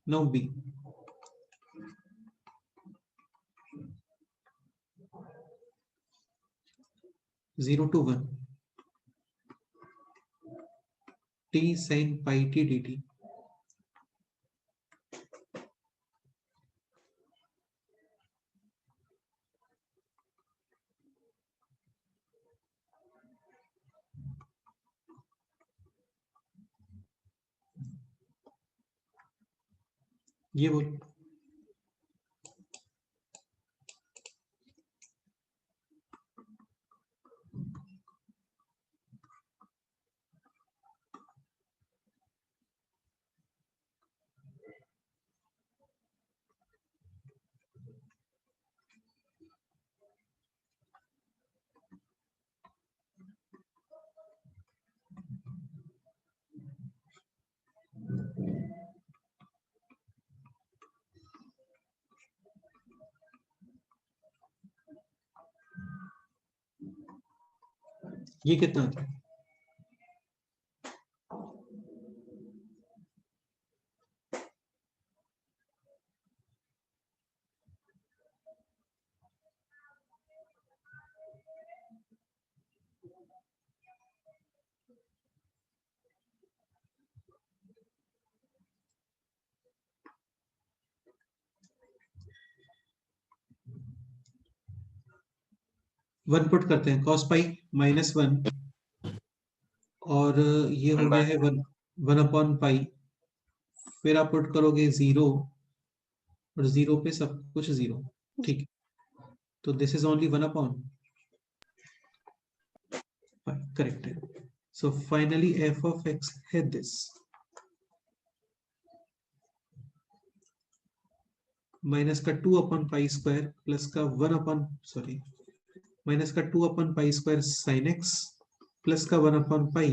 Now B, zero to one t sin pi t dt। ये बोल, ये कितना आता है? वन पुट करते हैं cos पाई -1 और ये हो गया है 1/पाई, फिर आप पुट करोगे 0 और 0 पे सब कुछ 0, ठीक है, तो दिस इज ओनली 1/, करेक्ट है। So finally f of x है दिस, माइनस का 2/पाई² प्लस का 1/, माइनस का 2/पाई² sin x प्लस का 1/पाई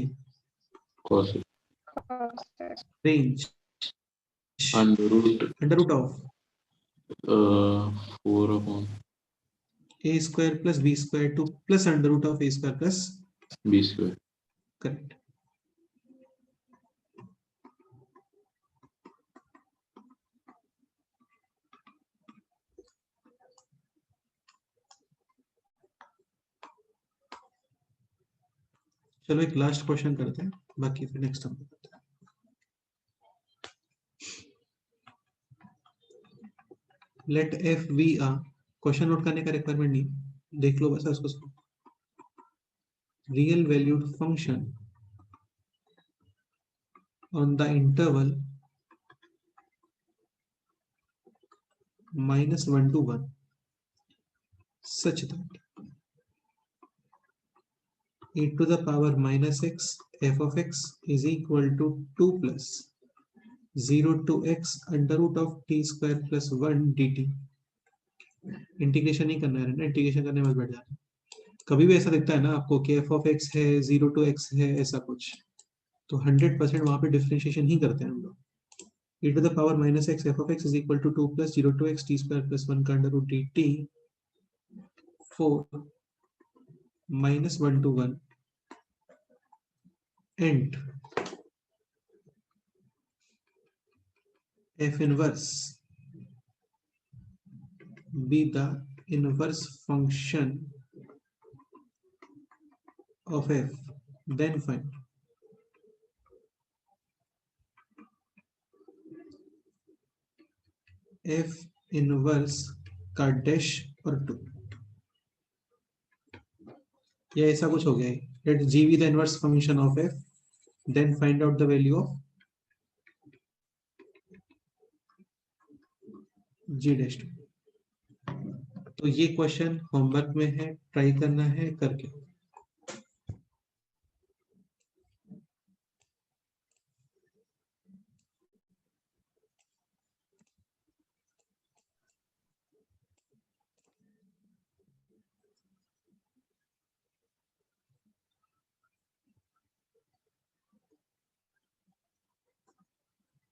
cos cos x range under root under root of 4/b² a² plus b² to plus under root of a² plus correct. चलो एक last question करते हैं, बाकी फिर नेक्स्ट हम करते हैं। Let f be a, question note करने का रिक्वायरमेंट नहीं, देख लो बस उसको। Real valued function on the interval -1 to 1 such that e to the power -x f of x is equal to 2 plus 0 to x under root of t² plus 1 dt integration नहीं करना है ना, integration करने में बैठ जाना। कभी भी ऐसा दिखता है ना आपको कि एफ ऑफ एक्स है 0 to x है ऐसा कुछ, तो 100% वहां पे डिफरेंशिएशन ही करते हैं हम लोग। e to the power minus x f of x is equal to 2 plus 0 to x t square plus 1 का under root dt 4 minus 1 to 1 and f inverse be the inverse function of f, then find f inverse का dash और 2, या ऐसा कुछ हो गया है। Let g be the inverse function of f, then find out the value of g dash 2। तो ये क्वेश्चन होमवर्क में है, ट्राई करना है करके।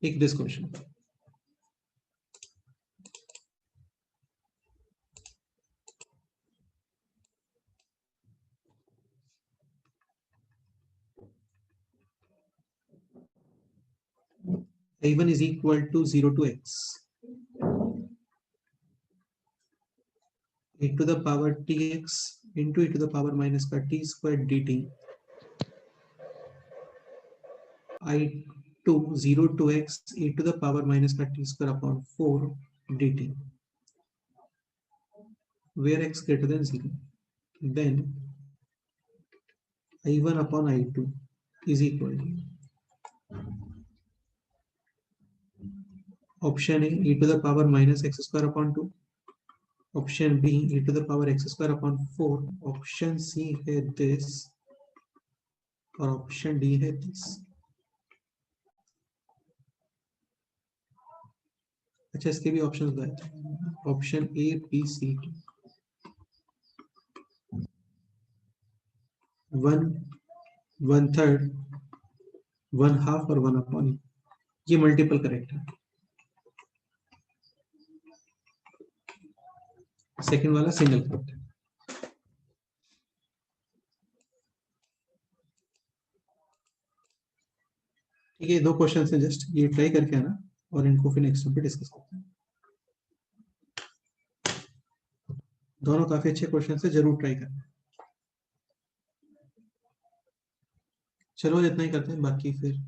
Take this question. I1 is equal to 0 to x. E to the power tx into e to the power minus का t squared dt. I2 0 to x e to the power minus का t square upon 4 dt. Where x greater than 0. Then I1 upon I2 is equal to option A e to the power minus x square upon 2, option B e to the power x square upon 4, option C है this और option D है this। अच्छा इसके भी options गए, option A B C D 1 1/3 1/2 और 1 upon, ये multiple correct है। सेकंड वाला सिंगल करेक्ट है। ठीक है, 2 क्वेश्चन है, जस्ट ये ट्राई करके आना और इनको फिर नेक्स्ट पे डिस्कस करते हैं। दोनों काफी अच्छे क्वेश्चन है, जरूर ट्राई करना। चलो इतना ही करते हैं, बाकी फिर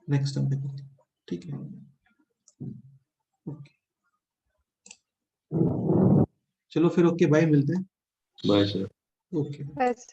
नेक्स्ट टाइम पे करते हैं। ठीक है, ओके चलो फिर, ओके बाय, मिलते हैं। Bye sir. ओके। बस